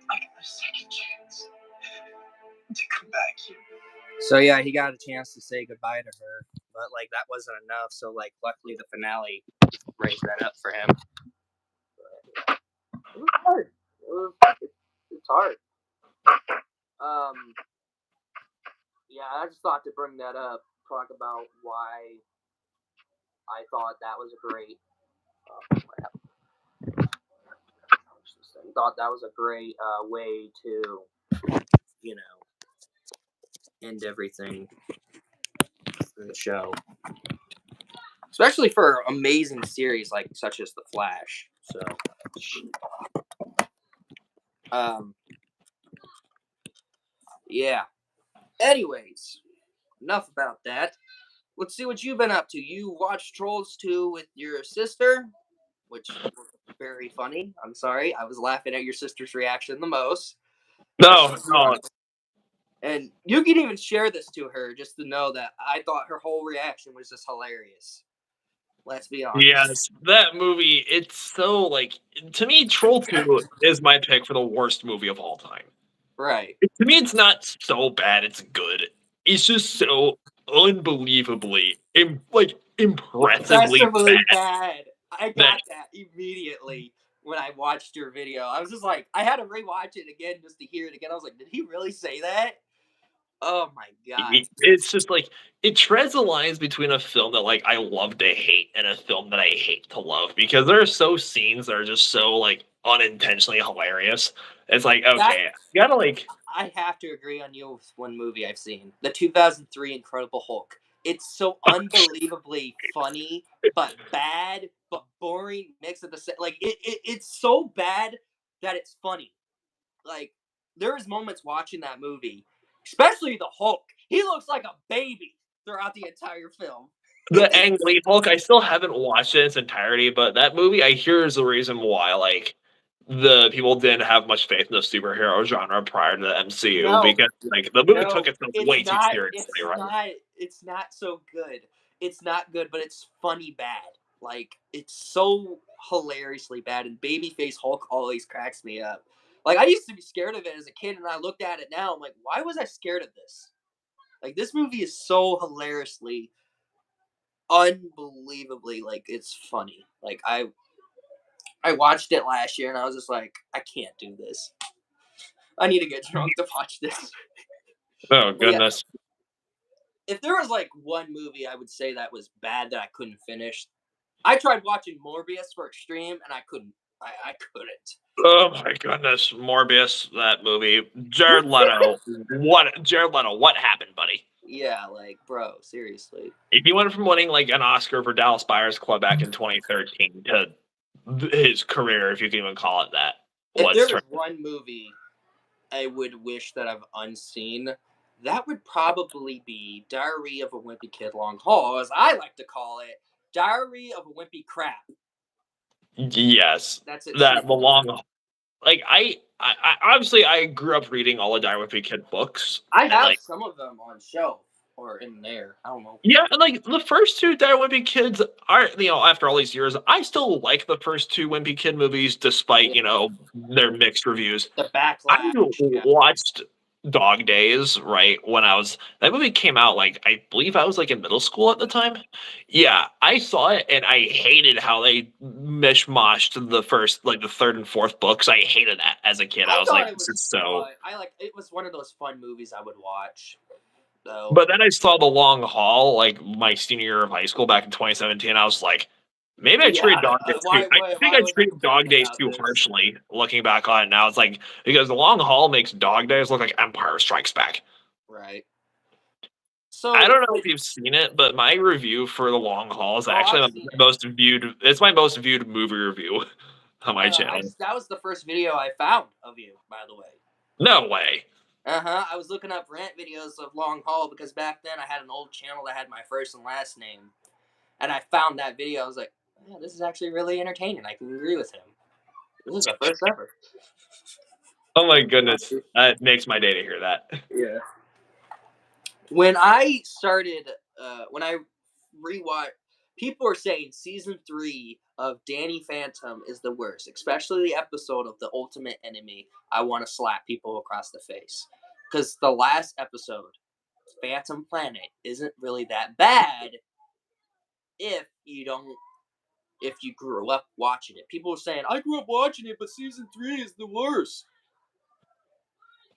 I got a second chance to come back here. So yeah, he got a chance to say goodbye to her, but like that wasn't enough. So like, luckily the finale raised that up for him. But it was hard. It's hard. Yeah, I just thought to bring that up, talk about why I thought that was a great. Thought that was a great way to, end everything in the show, especially for an amazing series like such as The Flash. So, yeah. Anyways, enough about that. Let's see what you've been up to. You watched Trolls 2 with your sister, which was very funny. I'm sorry, I was laughing at your sister's reaction the most. No. And you can even share this to her just to know that I thought her whole reaction was just hilarious. Let's be honest. Yes, that movie, it's so, like, to me, Troll 2 is my pick for the worst movie of all time. Right. To me, it's not so bad, it's good. It's just so unbelievably, impressively bad. I got that immediately when I watched your video. I was just like, I had to rewatch it again just to hear it again. I was like, did he really say that? Oh my god. It's just like, it treads the lines between a film that like I love to hate and a film that I hate to love, because there are so scenes that are just so like unintentionally hilarious. It's like, okay, you gotta like. I have to agree on you with one movie I've seen, the 2003 Incredible Hulk. It's so unbelievably funny, but bad, but boring mix of the same. Like it's so bad that it's funny. Like there's moments watching that movie, especially the Hulk. He looks like a baby throughout the entire film. The Ang Lee Hulk, I still haven't watched it in its entirety, but that movie I hear is the reason why like the people didn't have much faith in the superhero genre prior to the MCU, because like the movie took itself way too seriously, right? It's not so good. It's not good, but it's funny bad. Like it's so hilariously bad, and Babyface Hulk always cracks me up. Like I used to be scared of it as a kid, and I looked at it now. I'm like, why was I scared of this? Like this movie is so hilariously, unbelievably, like it's funny. Like I watched it last year, and I was just like, I can't do this. I need to get drunk to watch this. Oh goodness. Yeah. If there was like one movie I would say that was bad that I couldn't finish, I tried watching Morbius for Extreme, and I couldn't. I couldn't. Oh my goodness, Morbius, that movie. Jared Leto, what happened, buddy? Yeah, like, bro, seriously. If he went from winning like an Oscar for Dallas Buyers Club back in 2013 to his career, if you can even call it that. If there was one movie I would wish that I've unseen, that would probably be Diary of a Wimpy Kid Long Haul, as I like to call it, Diary of a Wimpy Crap. Yes, That's it. that the long. Like I obviously I grew up reading all the Diary Wimpy Kid books. I and, have like, some of them on shelf or in there. I don't know. yeah, and like the first two Diary Wimpy Kids are, after all these years, I still like the first two Wimpy Kid movies, despite their mixed reviews. The I backlash. Yeah. watched Dog Days right when that movie came out. Like I believe I was like in middle school at the time. Yeah, I saw it and I hated how they mishmashed the first, like the third and fourth books. I hated that as a kid. I was like, it this was is so. fun. It was one of those fun movies I would watch. So. But then I saw The Long Haul like my senior year of high school back in 2017. I was like, maybe I treated Dog Days too. I think I treated Dog Days too harshly. Looking back on it now, it's like because The Long Haul makes Dog Days look like Empire Strikes Back. Right. So I don't know if you've seen it, but my review for The Long Haul is actually my most viewed. It's my most viewed movie review on my channel. That was the first video I found of you, by the way. No way. I was looking up rant videos of Long Haul because back then I had an old channel that had my first and last name, and I found that video. I was like, yeah, this is actually really entertaining. I can agree with him. This is the first ever. Oh my goodness, that makes my day to hear that. Yeah. When I started, when I rewatched, people are saying season 3 of Danny Phantom is the worst, especially the episode of the Ultimate Enemy. I want to slap people across the face because the last episode, Phantom Planet, isn't really that bad if you grew up watching it. People are saying I grew up watching it, but season 3 is the worst.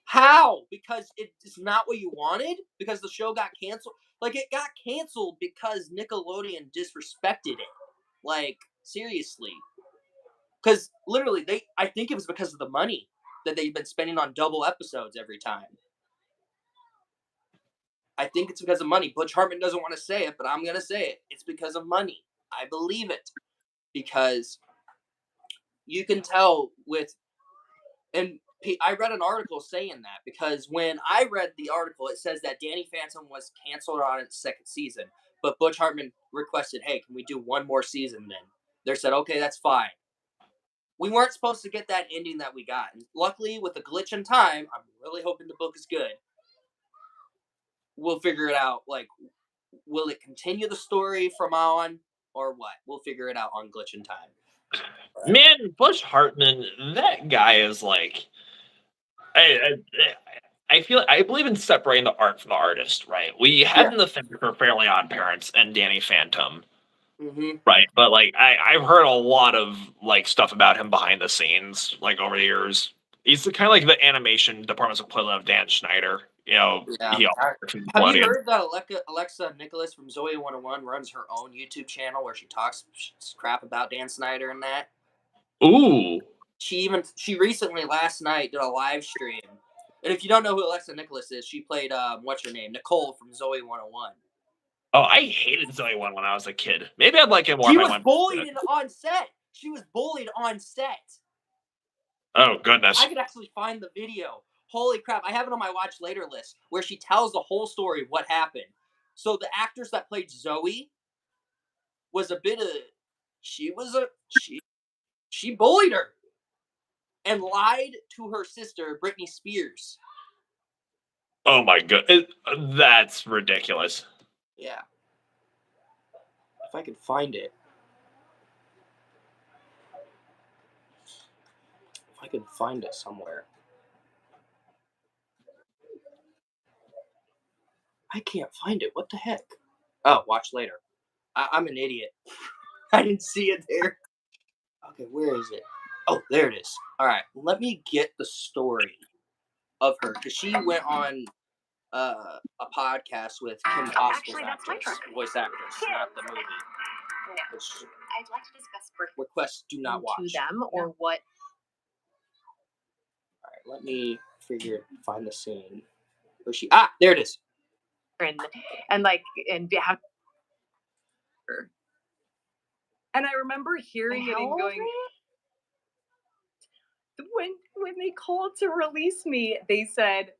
How? Because it's not what you wanted? Because the show got canceled? Like, it got canceled because Nickelodeon disrespected it. Like, seriously. Because, literally, I think it was because of the money that they've been spending on double episodes every time. I think it's because of money. Butch Hartman doesn't want to say it, but I'm going to say it. It's because of money. I believe it. Because you can tell with... And I read an article saying that because when I read the article, it says that Danny Phantom was canceled on its second season, but Butch Hartman requested, hey, can we do one more season then? They said, okay, that's fine. We weren't supposed to get that ending that we got. And luckily, with a glitch in time, I'm really hoping the book is good. We'll figure it out. Like, will it continue the story from on or what? We'll figure it out on glitch in time. Man, Butch Hartman, that guy is like... I believe in separating the art from the artist, right? We had in the thing for Fairly Odd Parents and Danny Phantom, right? But like I've heard a lot of like stuff about him behind the scenes, like over the years. He's kind of like the animation department's equivalent of Dan Schneider. Have you heard that Alexa Nicholas from Zoe 101 runs her own YouTube channel where she talks crap about Dan Schneider and that? Ooh. She recently last night did a live stream. And if you don't know who Alexa Nicholas is, she played what's her name? Nicole from Zoe 101. Oh, I hated Zoe 101 when I was a kid. Maybe I'd like it more. She was bullied on set. She was bullied on set. Oh goodness. I could actually find the video. Holy crap. I have it on my watch later list where she tells the whole story of what happened. So the actress that played Zoe was a bit of she bullied her and lied to her sister, Britney Spears. Oh my god. That's ridiculous. Yeah. If I could find it. If I could find it somewhere. I can't find it. What the heck? Oh, watch later. I'm an idiot. I didn't see it there. Okay, where is it? Oh, there it is. All right, let me get the story of her because she went on a podcast with Kim Possible's voice actress, not the movie. Which I'd like to discuss requests do not watch to them or what. All right, let me find the scene. Where she? There it is. And like and have. And I remember hearing And it how and old going, were you? when they called to release me, they said,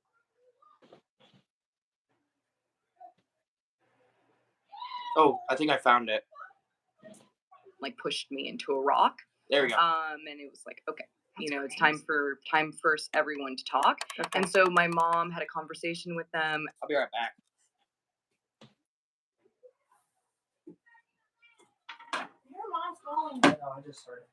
Oh, I think I found it. like pushed me into a rock. There we go. And it was like, okay, you know, it's time for everyone to talk. Okay. And so my mom had a conversation with them. I'll be right back. Your mom's calling. No, I just started.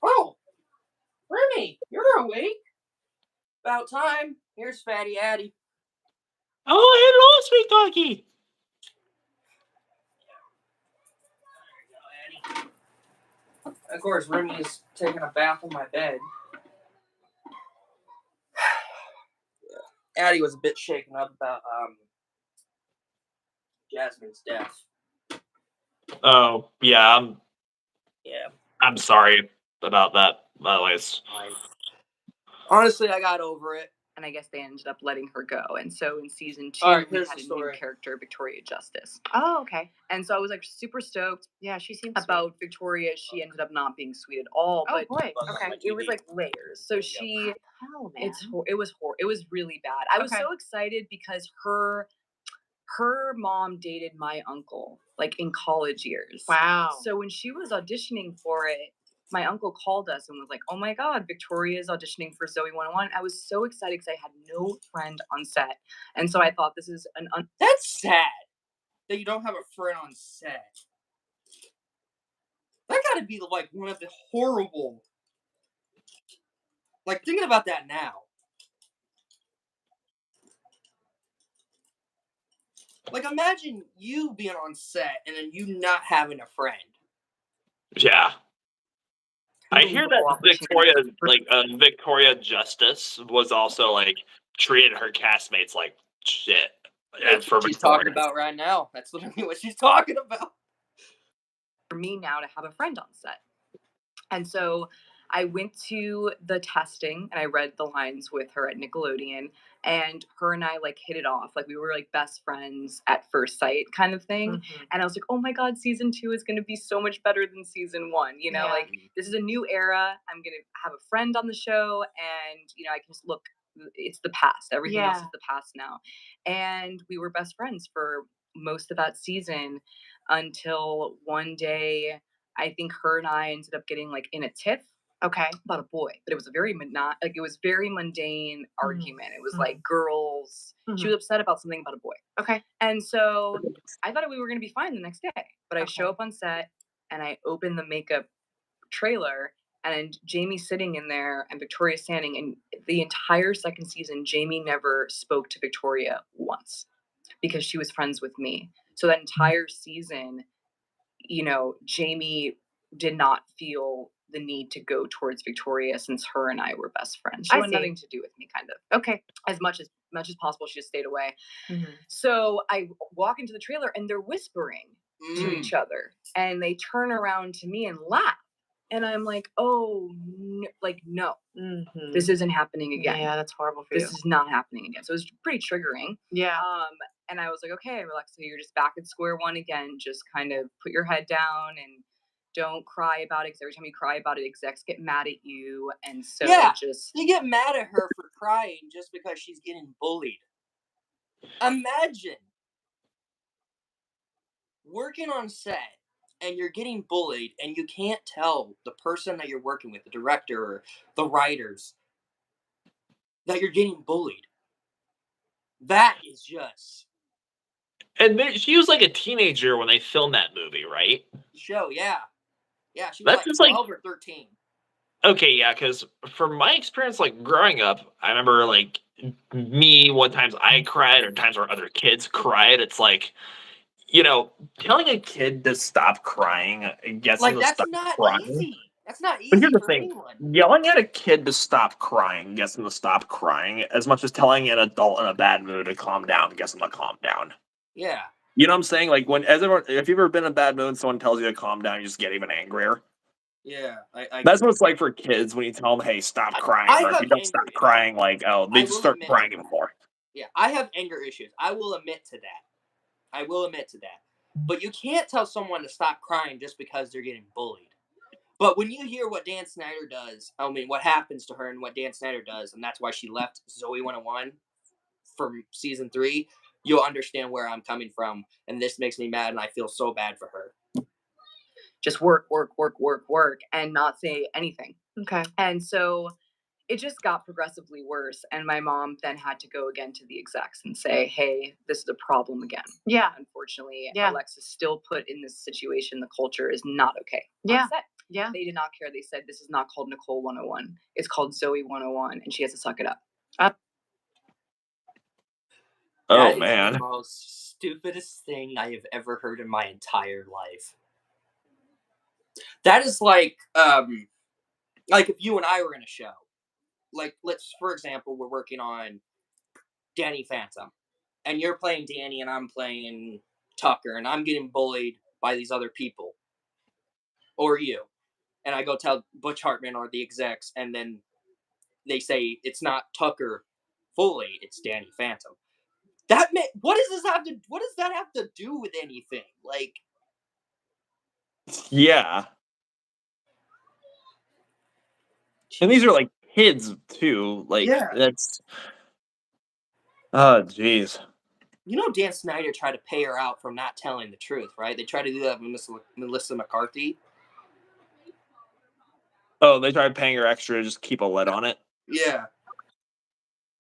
Oh, Remy, you're awake. About time. Here's Fatty Addy. Oh, hello, sweet doggy. Of course, Remy is taking a bath on my bed. Addie was a bit shaken up about Jasmine's death. Oh, yeah, Yeah. I'm sorry about that, anyways. Honestly, I got over it. And I guess they ended up letting her go. And so in season 2, All right, we here's had the a story. new character, Victoria Justice. Oh, okay. And so I was like super stoked Yeah, she seems about Victoria. She ended up not being sweet at all. sweet. Oh But boy. Okay. it was like layers. So she, Hell, man. it was really bad. I was Okay. so excited because her mom dated my uncle, like in college years. Wow. So when she was auditioning for it, my uncle called us and was like, "Oh my God, Victoria's auditioning for Zoe 101." I was so excited because I had no friend on set, and so I thought this is an That's sad that you don't have a friend on set. That got to be like one of the horrible. Like thinking about that now. Like imagine you being on set and then you not having a friend. Yeah. I hear that unbelievable opportunity. Victoria Justice was also like treated her castmates like shit. That's for what she's Victoria. talking about right now. That's literally what she's talking about. for me now to have a friend on set. And so I went to the testing and I read the lines with her at Nickelodeon, and her and I like hit it off. Like we were like best friends at first sight kind of thing. Mhm. And I was like, oh my God, season 2 is going to be so much better than season 1. You know, Yeah. like this is a new era. I'm going to have a friend on the show, and, you know, I can just look, it's the past. Everything else Yeah. is the past now. And we were best friends for most of that season until one day I think her and I ended up getting like in a tiff Okay. about a boy, but it was a very it was very mundane argument. It was like girls. She was upset about something about a boy. Okay. And so I thought we were going to be fine the next day, but I Okay. show up on set and I open the makeup trailer, and Jamie's sitting in there and Victoria's standing, and the entire second season Jamie never spoke to Victoria once because she was friends with me. So that entire season, you know, Jamie did not feel the need to go towards Victoria since her and I were best friends. She I wanted see. nothing to do with me, kind of. Okay. As much as possible, she just stayed away. Mhm. So I walk into the trailer and they're whispering to each other, and they turn around to me and laugh. And I'm like, oh, no, Mhm. this isn't happening again. Yeah, that's horrible for you. This is not happening again. So it was pretty triggering. Yeah. And I was like, okay, Alexa, you're just back at square one again. Just kind of put your head down and don't cry about it. Because every time you cry about it, execs get mad at you. And so just they get mad at her for crying just because she's getting bullied. Imagine working on set and you're getting bullied and you can't tell the person that you're working with, the director or the writers, that you're getting bullied. That is just And she was like a teenager when they filmed that movie, right? show, yeah. Yeah, she was That's like just like 12 or 13. okay, yeah, because from my experience, like growing up, I remember like me one times I cried or times where other kids cried. It's like, you know, telling a kid to stop crying gets them Like, to that's stop not crying. easy. That's not But here's easy the for thing: anyone. yelling at a kid to stop crying gets them to stop crying, as much as telling an adult in a bad mood to calm down gets them to calm down. Yeah. You know what I'm saying? Like if you've ever been in a bad mood and someone tells you to calm down, you just get even angrier. Yeah. I That's what it's like for kids when you tell them, "Hey, stop crying," I or if have you don't anger stop issues. crying, like, oh, they I just will start admit crying to even that. more. Yeah, I have anger issues. I will admit to that. I will admit to that. But you can't tell someone to stop crying just because they're getting bullied. But when you hear what Dan Snyder does, I mean, what happens to her and what Dan Snyder does, and that's why she left Zoe 101 from season 3, you'll understand where I'm coming from. And this makes me mad, and I feel so bad for her. just work, and not say anything. Okay. And so it just got progressively worse. And my mom then had to go again to the execs and say, hey, this is a problem again. Yeah. Unfortunately, Yeah. Alexa's still put in this situation. The culture is not okay. Yeah. On set. Yeah. They did not care. They said, this is not called Nicole 101. It's called Zoe 101, and she has to suck it up. Oh That is man, the most stupidest thing I have ever heard in my entire life. That is like if you and I were in a show. Like, let's, for example, we're working on Danny Phantom, and you're playing Danny, and I'm playing Tucker, and I'm getting bullied by these other people, or you, and I go tell Butch Hartman or the execs, and then they say it's not Tucker fully, it's Danny Phantom. What does that have to do with anything? Like, yeah. And these are like kids too. Like Yeah. that's. Oh jeez. you know, Dan Snyder tried to pay her out for not telling the truth, right? They tried to do that with Melissa McCarthy. Oh, they tried paying her extra to just keep a lid on it. Yeah.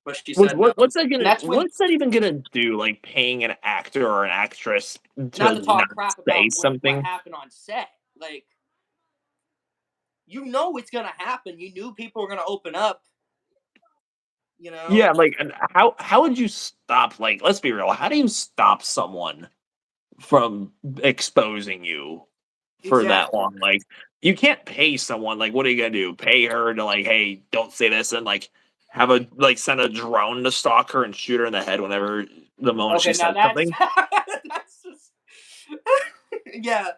But she said no. What's that gonna? That's when, What's that even gonna do? Like paying an actor or an actress to not to talk not crap say about something? what happened on set. Like, you know it's gonna happen. You knew people were gonna open up. You know? Yeah, like and how would you stop? Like, let's be real. How do you stop someone from exposing you for that Exactly. long? Like, you can't pay someone. Like, what are you gonna do? Pay her to like, hey, don't say this, and like have a like send a drone to stalk her and shoot her in the head whenever the moment Okay, she now says that's something. that's just yeah.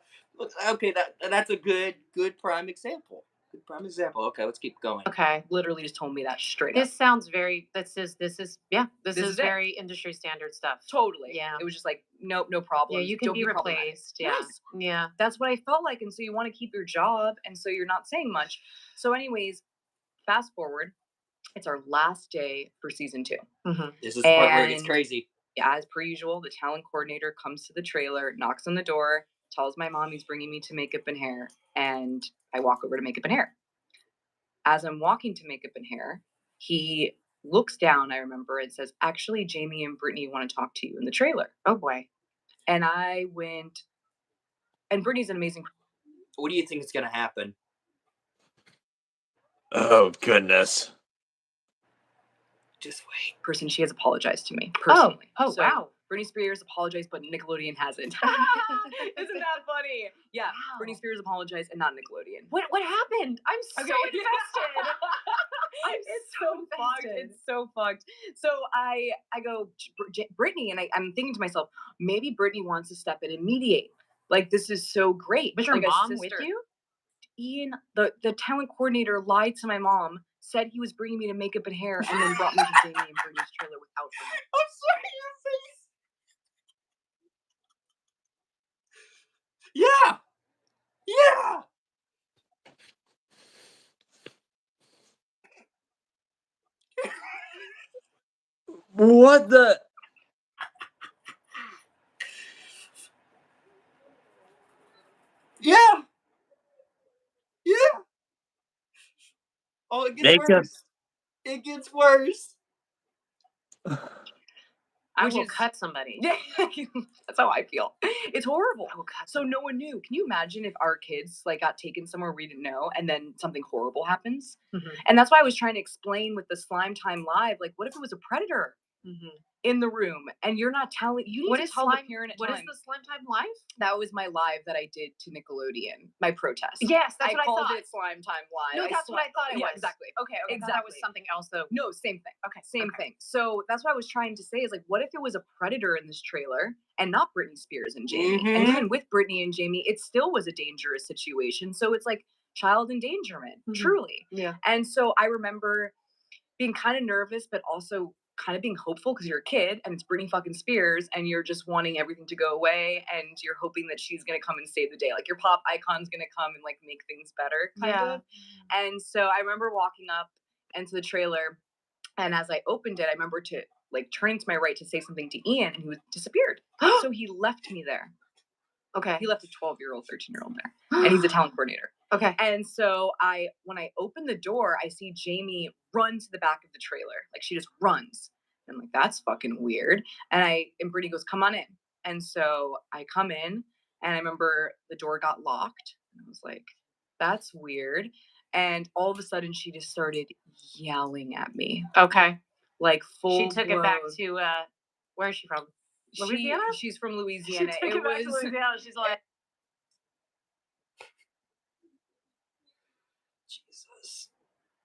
Okay, that's a good prime example. Prime example. Okay, let's keep going. Okay. Literally just told me that straight up. This sounds very. This is This is is it. very industry standard stuff. Totally. Yeah. It was just like, nope, no problem. Yeah, you can Don't be problematic. replaced. Yeah. Yes. Yeah. That's what I felt like. And so you want to keep your job. And so you're not saying much. So, anyways, fast forward. It's our last day for season 2. Mm-hmm. This is the part where it gets And crazy. as per usual, the talent coordinator comes to the trailer, knocks on the door, tells my mom he's bringing me to makeup and hair, and I walk over to makeup and hair. As I'm walking to makeup and hair, he looks down, I remember, and says, actually, Jamie and Brittany want to talk to you in the trailer. Oh boy. And I went, and Brittany's an amazing What do you think is going to happen? Oh, goodness. Just wait. person. She has apologized to me personally. Oh, So, wow. Britney Spears apologized, but Nickelodeon hasn't. Isn't that funny? Yeah, Wow. Britney Spears apologized and not Nickelodeon. What happened? I'm so Okay. invested. I'm It's so so fucked. invested. It's so fucked. So I go, Brittany, and I'm thinking to myself, maybe Brittany wants to step in and mediate. Like, this is so great. Was your Like, a mom with sister. you? Ian, the talent coordinator, lied to my mom, said he was bringing me to makeup and hair, and then brought me to Jamie and Brittany's trailer without her. I'm sorry, your face. Yeah. Yeah. What the? Yeah. Yeah. Oh, it gets Makeup. worse. It gets worse. I Which will is- cut somebody. Yeah, that's how I feel. It's horrible. I will cut So no one knew. Can you imagine if our kids like got taken somewhere we didn't know, and then something horrible happens? Mhm. And that's why I was trying to explain with the Slime Time Live, like, what if it was a predator Mhm. in the room, and you're not telling? You need What to is tell slime? the parent at What is time. the Slime Time Live? That was my live that I did to Nickelodeon, my protest. Yes, that's I what called I thought. it Slime Time Live. No, that's what I thought it yeah, was. exactly. Okay, okay. That was Exactly. something else though. No, same thing. Okay, Same okay. thing. So that's what I was trying to say is like, what if it was a predator in this trailer and not Britney Spears and Jamie? And Mhm. even with Britney and Jamie, it still was a dangerous situation. So it's like child endangerment, Mhm. truly. Yeah. And so I remember being kind of nervous, but also kind of being hopeful because you're a kid and it's Britney fucking Spears and you're just wanting everything to go away and you're hoping that she's gonna come and save the day. Like your pop icon's gonna come and like make things better, kind of. And so I remember walking up into the trailer, and as I opened it, I remember to like turning to my right to say something to Ian, and he was disappeared. So he left me there. Okay. He left a 12-year-old, 13-year-old there, and he's a talent coordinator. Okay. And so when I open the door, I see Jamie run to the back of the trailer. Like she just runs. And I'm like, that's fucking weird. And Brittany goes, come on in. And so I come in, and I remember the door got locked. And I was like, that's weird. And all of a sudden, she just started yelling at me, Okay. like full. She took it back to where is she from? Louisiana? She's from Louisiana. She took it back to Louisiana. She's like, Jesus.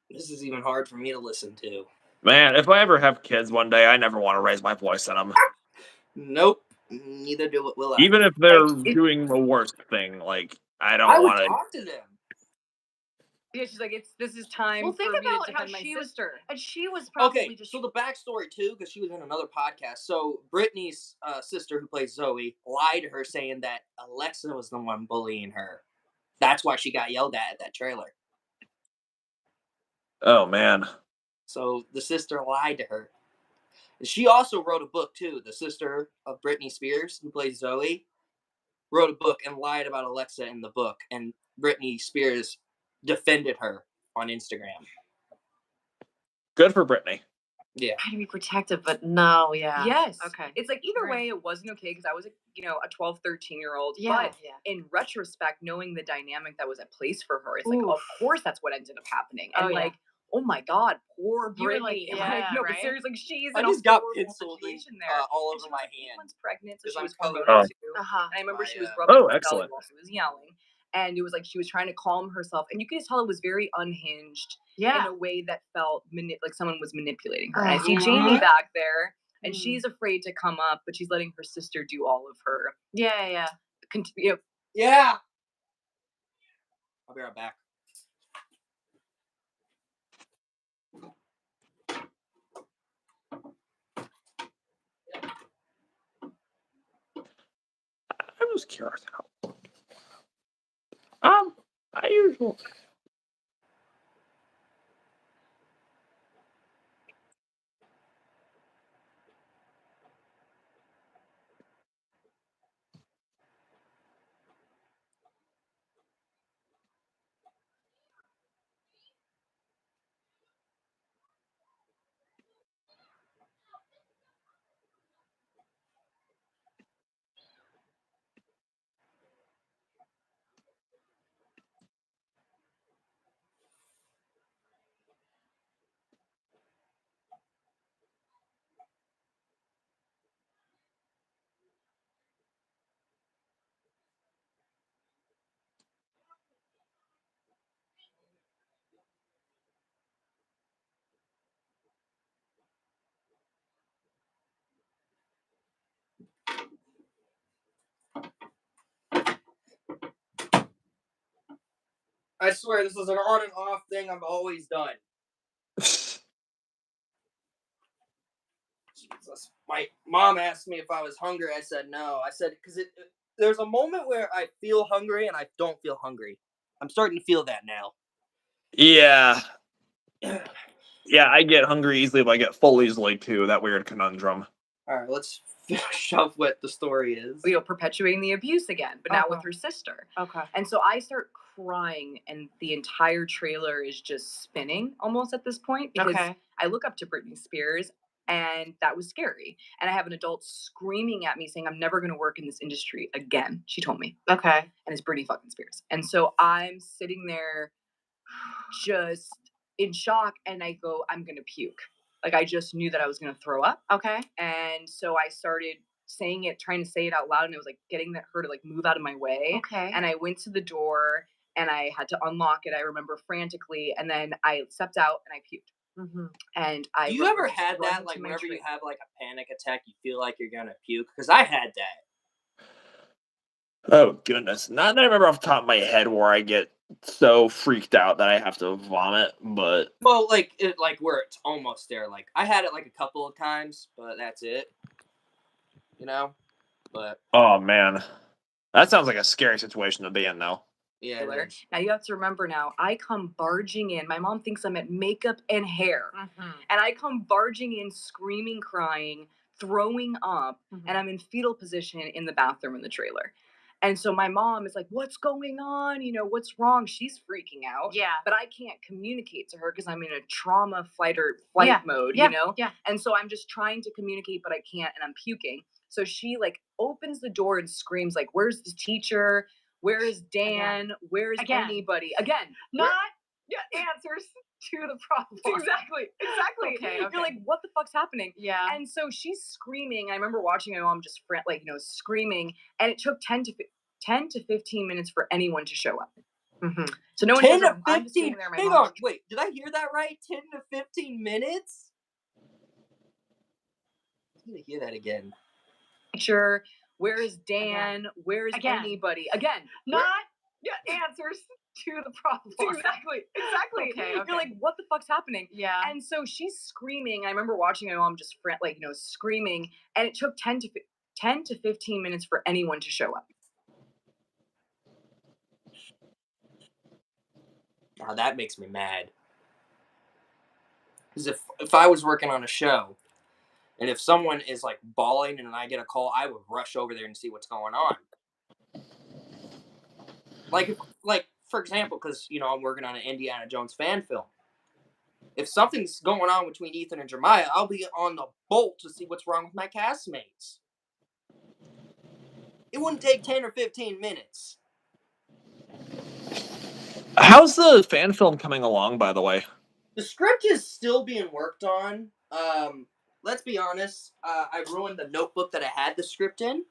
This is even hard for me to listen to. Man, if I ever have kids one day, I never want to raise my voice at them. Nope. Neither will I. Even if they're Like, doing the worst thing, like, I I don't would want to. talk to them. Yeah, she's like, this is time Well, think for me about to how defend my she was- sister. and she was probably Okay, just. so the backstory too, because she was in another podcast. So Brittany's sister, who plays Zoe, lied to her saying that Alexa was the one bullying her. That's why she got yelled at that trailer. Oh, man. So the sister lied to her. She also wrote a book too. The sister of Britney Spears, who plays Zoe, wrote a book and lied about Alexa in the book. And Britney Spears defended her on Instagram. Good for Brittany. Yeah. Trying to be protective, but no, yeah. Yes. Okay. It's like either Right. way, it wasn't okay because I was a 12, 13-year-old. Yeah. But in retrospect, knowing the dynamic that was at place for her, it's like, of Oof. course that's what ended up happening. And Oh, yeah. like, oh my God, poor You were Brittany. like, Like, yeah, no, but right? seriously, she's I in just a got horrible penciled situation there. all And over she my was 8 hand. months pregnant, so 'Cause she I'm was colored. hormonal Oh. too. Uh-huh. And I remember My, she was uh, rubbing Oh, her belly excellent. while she was yelling. And it was like she was trying to calm herself. And you could just tell it was very unhinged in Yeah. a way that felt like someone was manipulating her. And I see Mhm. Jamie back there, and Mm. she's afraid to come up, but she's letting her sister do all of her. Yeah. Yeah. I'll be right back. does Kira's house? I usually. I swear this is an on and off thing I've always done. Jesus. My mom asked me if I was hungry. I said no. I said because there's a moment where I feel hungry and I don't feel hungry. I'm starting to feel that now. Yeah. Yeah, I get hungry easily, but I get full easily too. That weird conundrum. All right, let's finish up what the story is. Perpetuating the abuse again, but now with her sister. Okay. And so I start crying, and the entire trailer is just spinning almost at this point because I look up to Britney Spears, and that was scary. And I have an adult screaming at me saying, I'm never going to work in this industry again, she told me. Okay. And it's Britney fucking Spears. And so I'm sitting there just in shock, and I go, I'm going to puke. Like, I just knew that I was going to throw up. Okay. And so I started saying it, trying to say it out loud, and it was like getting her to like move out of my way. Okay. And I went to the door, and I had to unlock it, I remember, frantically, and then I stepped out and I puked. Mm-hmm. And I Do you ever had that, like, whenever you have like a panic attack, you feel like you're gonna puke? Because I had that. Oh goodness, not that I remember off the top of my head where I get so freaked out that I have to vomit, but Well, like where it's almost there. Like I had it like a couple of times, but that's it. You know, but oh man, that sounds like a scary situation to be in now. yeah. Now you have to remember, now I come barging in. My mom thinks I'm at makeup and hair, and I come barging in, screaming, crying, throwing up, and I'm in fetal position in the bathroom in the trailer. And so my mom is like, what's going on? You know, what's wrong? She's freaking out. Yeah. But I can't communicate to her because I'm in a trauma flight mode, Yeah. you know? Yeah. And so I'm just trying to communicate, but I can't, and I'm puking. So she like opens the door and screams like, where's the teacher? Where is Dan? Where's anybody? Again, Not answers to the problem. Exactly. Okay. You're like, what the fuck's happening? Yeah. And so she's screaming. I remember watching my mom just screaming, and it took 10 to 15 minutes for anyone to show up. Mm-hmm. So no one 10 shows to up. I'm just 15. sitting there, my Hang mom- on, wait. Did I hear that right? 10 to 15 minutes? I'm gonna hear that again. Teacher, where is Dan? Where's anybody? Again, not answers to the problem. Exactly. Okay. You're like, what the fuck's happening? Yeah. And so she's screaming. I remember watching my mom just screaming, and it took 10 to 15 minutes for anyone to show up. Now that makes me mad. Because if I was working on a show, and if someone is like bawling and I get a call, I would rush over there and see what's going on. Like for example, because I'm working on an Indiana Jones fan film. If something's going on between Ethan and Jeremiah, I'll be on the bolt to see what's wrong with my castmates. It wouldn't take 10 or 15 minutes. How's the fan film coming along, by the way? The script is still being worked on. Let's be honest. I ruined the notebook that I had the script in.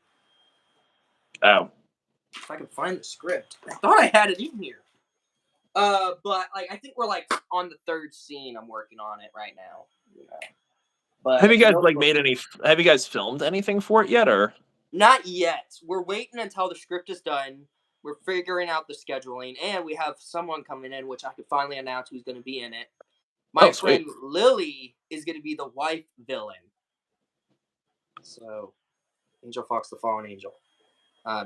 Oh. If I can find the script. I thought I had it in here. But I think we're on the third scene. I'm working on it right now. But Have you guys have you guys filmed anything for it yet, or? Not yet. We're waiting until the script is done. We're figuring out the scheduling, and we have someone coming in, which I can finally announce who's going to be in it. My friend Lily is going to be the wife villain. So, Angel Fox, the Fallen Angel.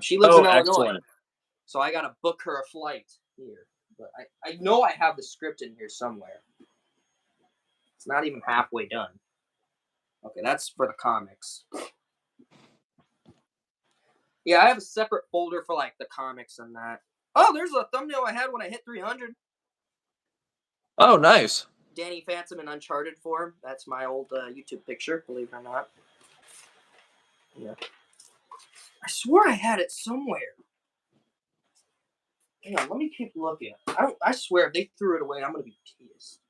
She lives in Illinois, excellent. so I gotta book her a flight here. But I know I have the script in here somewhere. It's not even halfway done. Okay, that's for the comics. Yeah, I have a separate folder for like the comics and that. Oh, there's a thumbnail I had when I hit 300. Oh, nice. Danny Phantom in Uncharted form. That's my old YouTube picture, believe it or not. Yeah. I swore I had it somewhere. Hang on, let me keep looking. I swear if they threw it away, I'm gonna be pissed.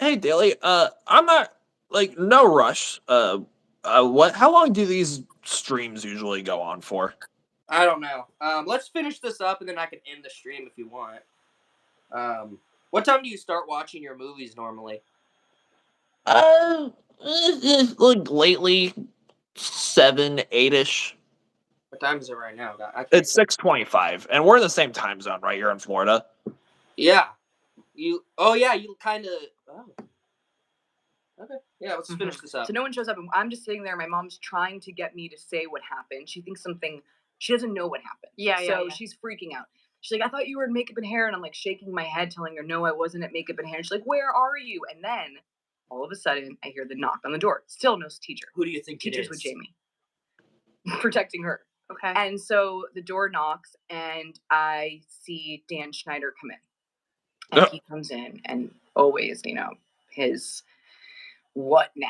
Hey Daly, I'm not like no rush. How long do these streams usually go on for? I don't know. Let's finish this up and then I can end the stream if you want. What time do you start watching your movies normally? Like lately, 7, 8-ish. What time is it right now? I can't It's 6:25, and we're in the same time zone, right? You're in Florida. Yeah. You. Oh yeah. You kind of. Oh. Okay. Yeah. Let's finish this up. So no one shows up, and I'm just sitting there. My mom's trying to get me to say what happened. She thinks something. She doesn't know what happened. So she's freaking out. She's like, I thought you were in makeup and hair, and I'm like shaking my head, telling her, no, I wasn't at makeup and hair. And she's like, where are you? And then all of a sudden, I hear the knock on the door. Still no teacher. Who do you think Teacher's it is? with Jamie, protecting her. Okay. And so the door knocks, and I see Dan Schneider come in. And he comes in, and always, his what now?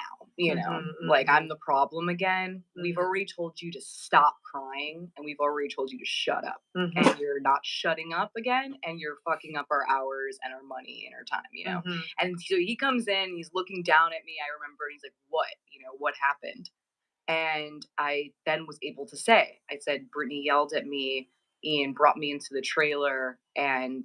Like, I'm the problem again. We've already told you to stop crying, and we've already told you to shut up. And you're not shutting up again, and you're fucking up our hours and our money and our time, And so he comes in, he's looking down at me, I remember, he's like, what? What happened? And I then was able to say, I said, Brittany yelled at me, Ian brought me into the trailer, and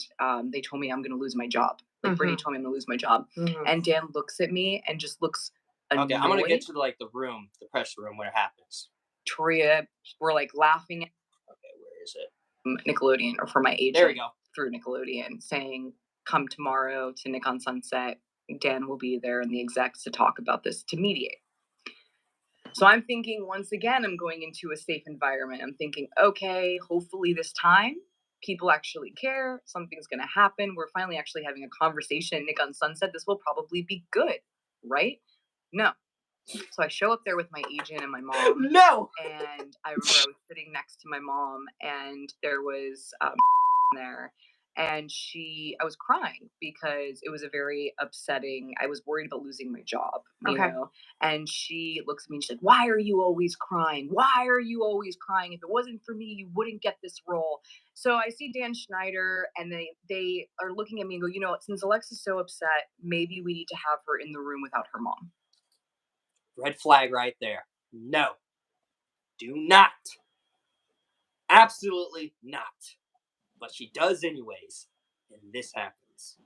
they told me I'm going to lose my job. Like, Brittany told me I'm going to lose my job. And Dan looks at me and just looks annoyed. Okay, I'm going to get to the room, the press room where it happens. Victoria, we're like laughing. Okay, where is it? Nickelodeon, or for my agent. There we go. Through Nickelodeon, saying, come tomorrow to Nick on Sunset. Dan will be there and the execs to talk about this, to mediate. So I'm thinking, once again, I'm going into a safe environment. I'm thinking, okay, hopefully this time people actually care. Something's going to happen. We're finally actually having a conversation. Nick on Sunset, this will probably be good, right? No. So I show up there with my agent and my mom. No. And I remember I was sitting next to my mom, and there was there. And I was crying because it was a very upsetting, I was worried about losing my job, you know? And she looks at me and she's like, why are you always crying? Why are you always crying? If it wasn't for me, you wouldn't get this role. So I see Dan Schneider, and they are looking at me and go, since Alexa's so upset, maybe we need to have her in the room without her mom. Red flag right there. No. Do not. Absolutely not. But she does anyways. And this happens.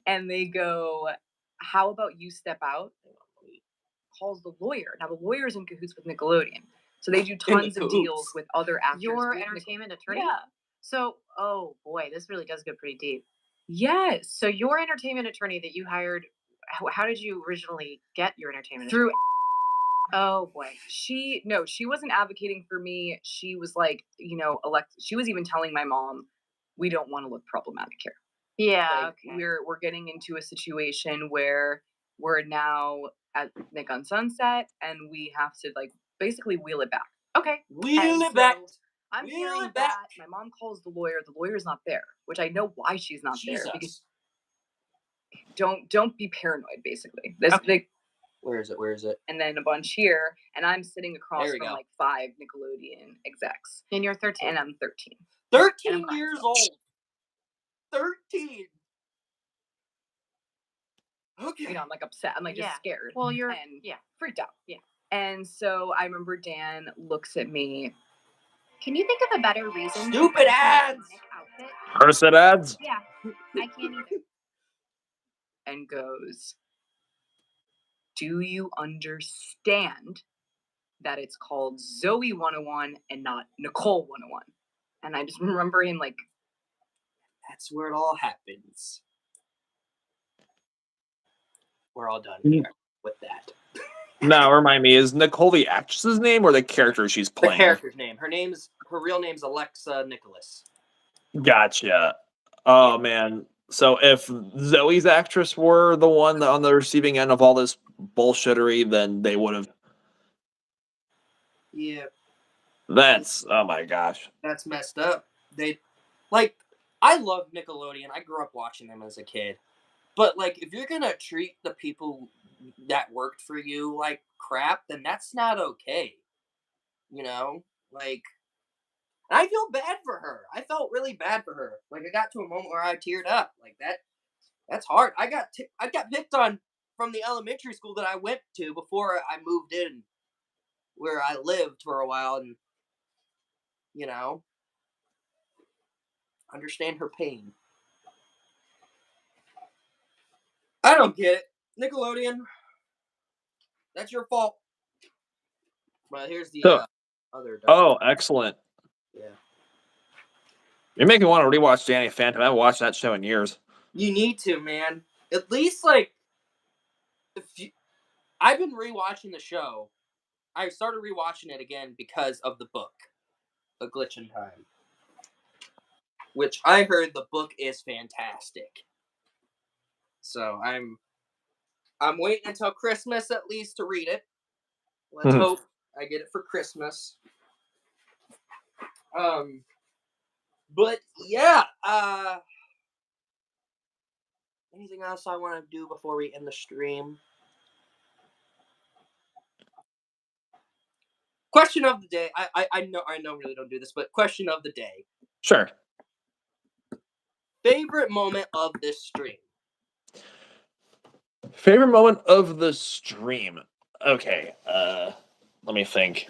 And they go, how about you step out? Calls the lawyer. Now the lawyer's in cahoots with Nickelodeon. So they do tons of deals with other actors. Your entertainment attorney? Yeah. So, oh boy, this really does go pretty deep. Yes. So your entertainment attorney that you hired, how did you originally get your entertainment Through attorney? Oh boy. She wasn't advocating for me. She was like, she was even telling my mom, we don't want to look problematic here. Yeah. Like, we're getting into a situation where we're now at Nick on Sunset, and we have to basically wheel it back. Okay. Wheel it back. I'm hearing that. My mom calls the lawyer. The lawyer's not there, which I know why she's not there, because don't be paranoid. Basically, where is it? And then a bunch here, and I'm sitting across from like 5 Nickelodeon execs. And you're 13. And I'm 13. 13 years old. 13. Okay. I'm like upset. I'm like just scared. Well, you're freaked out. Yeah. And so I remember Dan looks at me. Can you think of a better reason? Stupid ads. Cursed ads. Yeah, I can't either. And goes, do you understand that it's called Zoe 101 and not Nicole 101? And I just remember him like, that's where it all happens. We're all done here with that. Now, remind me, is Nicole the actress's name or the character she's The playing? character's name. Her real name's Alexa Nicholas. Gotcha. Oh man. So if Zoe's actress were the one on the receiving end of all this bullshittery, then they would have. Yeah, That's oh my gosh. that's messed up. They, like, I love Nickelodeon. I grew up watching them as a kid. But like, if you're gonna treat the people that worked for you like crap, then that's not okay. You know, like, I feel bad for her. I felt really bad for her. Like, I got to a moment where I teared up. Like that. That's hard. I got picked on from the elementary school that I went to before I moved in where I lived for a while, and you know, understand her pain. I don't get it, Nickelodeon. That's your fault. But here's the So, other. oh, excellent. Yeah. You're making me want to rewatch Danny Phantom. I haven't watched that show in years. You need to, man. At least like, I've been rewatching the show. I started rewatching it again because of the book, A Glitch in Time, which I heard the book is fantastic. So I'm waiting until Christmas at least to read it. Let's hope I get it for Christmas. But yeah, anything else I want to do before we end the stream? Question of the day. I know really don't do this, but question of the day. Sure. Favorite moment of this stream. Favorite moment of the stream. Okay, let me think.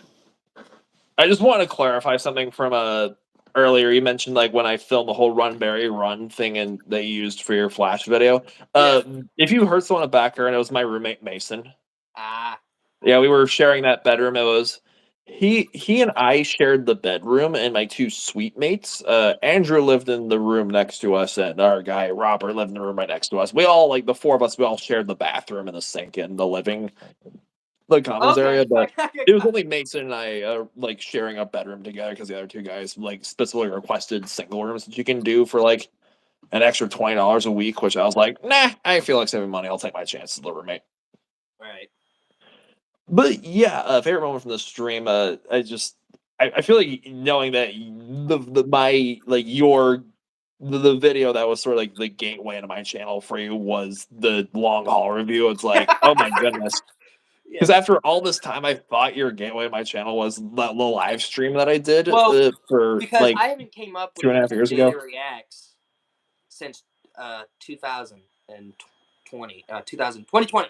I just want to clarify something from earlier. You mentioned like when I filmed the whole Run Barry Run thing and they used for your Flash video. Yes. If you heard someone in the background, it was my roommate Mason. Ah. Yeah, we were sharing that bedroom. It was he and I shared the bedroom, and my two suite mates. Andrew lived in the room next to us, and our guy Robert lived in the room right next to us. We all like the four of us. We all shared the bathroom and the sink and the commons area, but it was only Mason and I like sharing a bedroom together because the other two guys like specifically requested single rooms that you can do for like an extra $20 a week, which I was like, nah, I feel like saving money. I'll take my chances with a roommate. Right. But yeah, favorite moment from the stream. I feel like knowing that the video that was sort of like the gateway into my channel for you was the long haul review. It's like, oh my goodness. Because after all this time, I thought your gateway to my channel was the live stream that I did for because like I haven't came up with 2.5 years ago. Daily Reacts since 2020, 2020.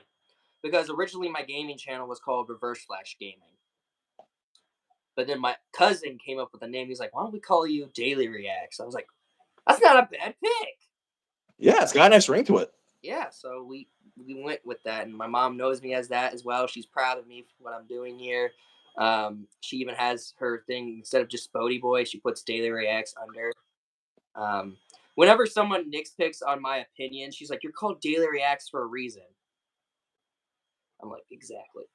Because originally my gaming channel was called Reverse Flash Gaming. But then my cousin came up with a name. He's like, why don't we call you Daily Reacts? I was like, that's not a bad pick. Yeah, it's got a nice ring to it. Yeah, so we went with that. And my mom knows me as that as well. She's proud of me for what I'm doing here. She even has her thing, instead of just Bodie Boy, she puts Daily Reacts under. Whenever someone nitpicks on my opinion, she's like, you're called Daily Reacts for a reason. I'm like, exactly.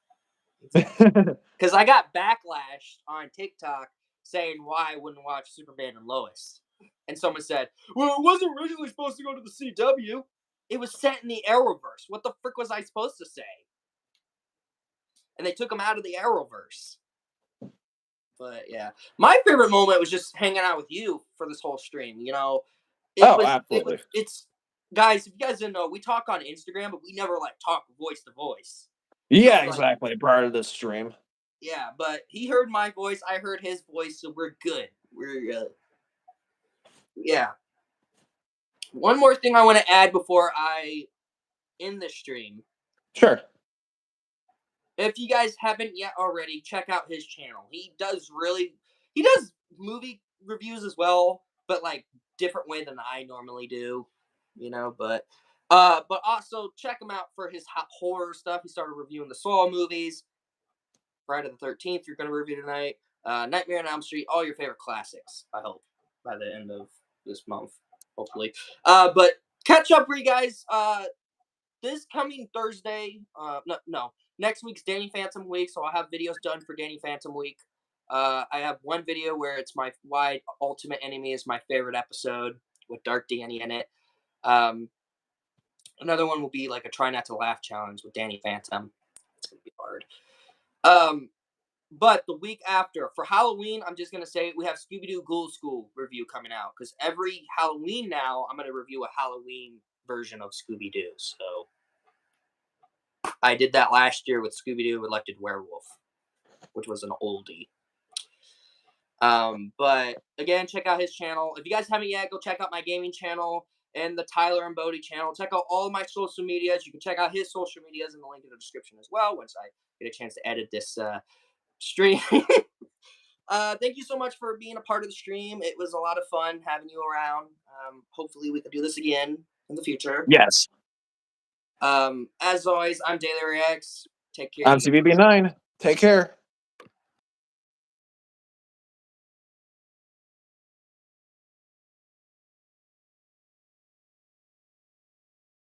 Because I got backlash on TikTok saying why I wouldn't watch Superman and Lois. And someone said, well, it wasn't originally supposed to go to the CW. It was set in the Arrowverse. What the frick was I supposed to say? And they took him out of the Arrowverse. But yeah, my favorite moment was just hanging out with you for this whole stream. You know, Absolutely. It's guys. If you guys didn't know, we talk on Instagram, but we never like talk voice to voice. Yeah, exactly. Prior to this stream. Yeah, but he heard my voice, I heard his voice, so we're good. We're yeah. One more thing I want to add before I end the stream. Sure. If you guys haven't yet already, check out his channel. He does movie reviews as well, but like different way than I normally do, you know, but also check him out for his horror stuff. He started reviewing the Saw movies. Friday the 13th, you're going to review tonight. Nightmare on Elm Street, all your favorite classics, I hope, by the end of this month, hopefully. But catch up for you guys. this coming Thursday, no, next week's Danny Phantom week, so I'll have videos done for Danny Phantom week. I have one video where it's why Ultimate Enemy is my favorite episode with Dark Danny in it. Another one will be like a try not to laugh challenge with Danny Phantom. It's gonna be hard. But the week after, for Halloween, I'm just gonna say we have Scooby-Doo Ghoul School review coming out because every Halloween now I'm gonna review a Halloween version of Scooby-Doo. So I did that last year with Scooby-Doo Elected Werewolf, which was an oldie. But again, check out his channel. If you guys haven't yet, go check out my gaming channel and the Tyler and Bodie channel. Check out all my social medias. You can check out his social medias in the link in the description as well once I get a chance to edit this stream. Thank you so much for being a part of the stream. It was a lot of fun having you around. Hopefully we can do this again in the future. Yes. As always, I'm Daily Reacts. Take care. I'm TvBnine. Take care.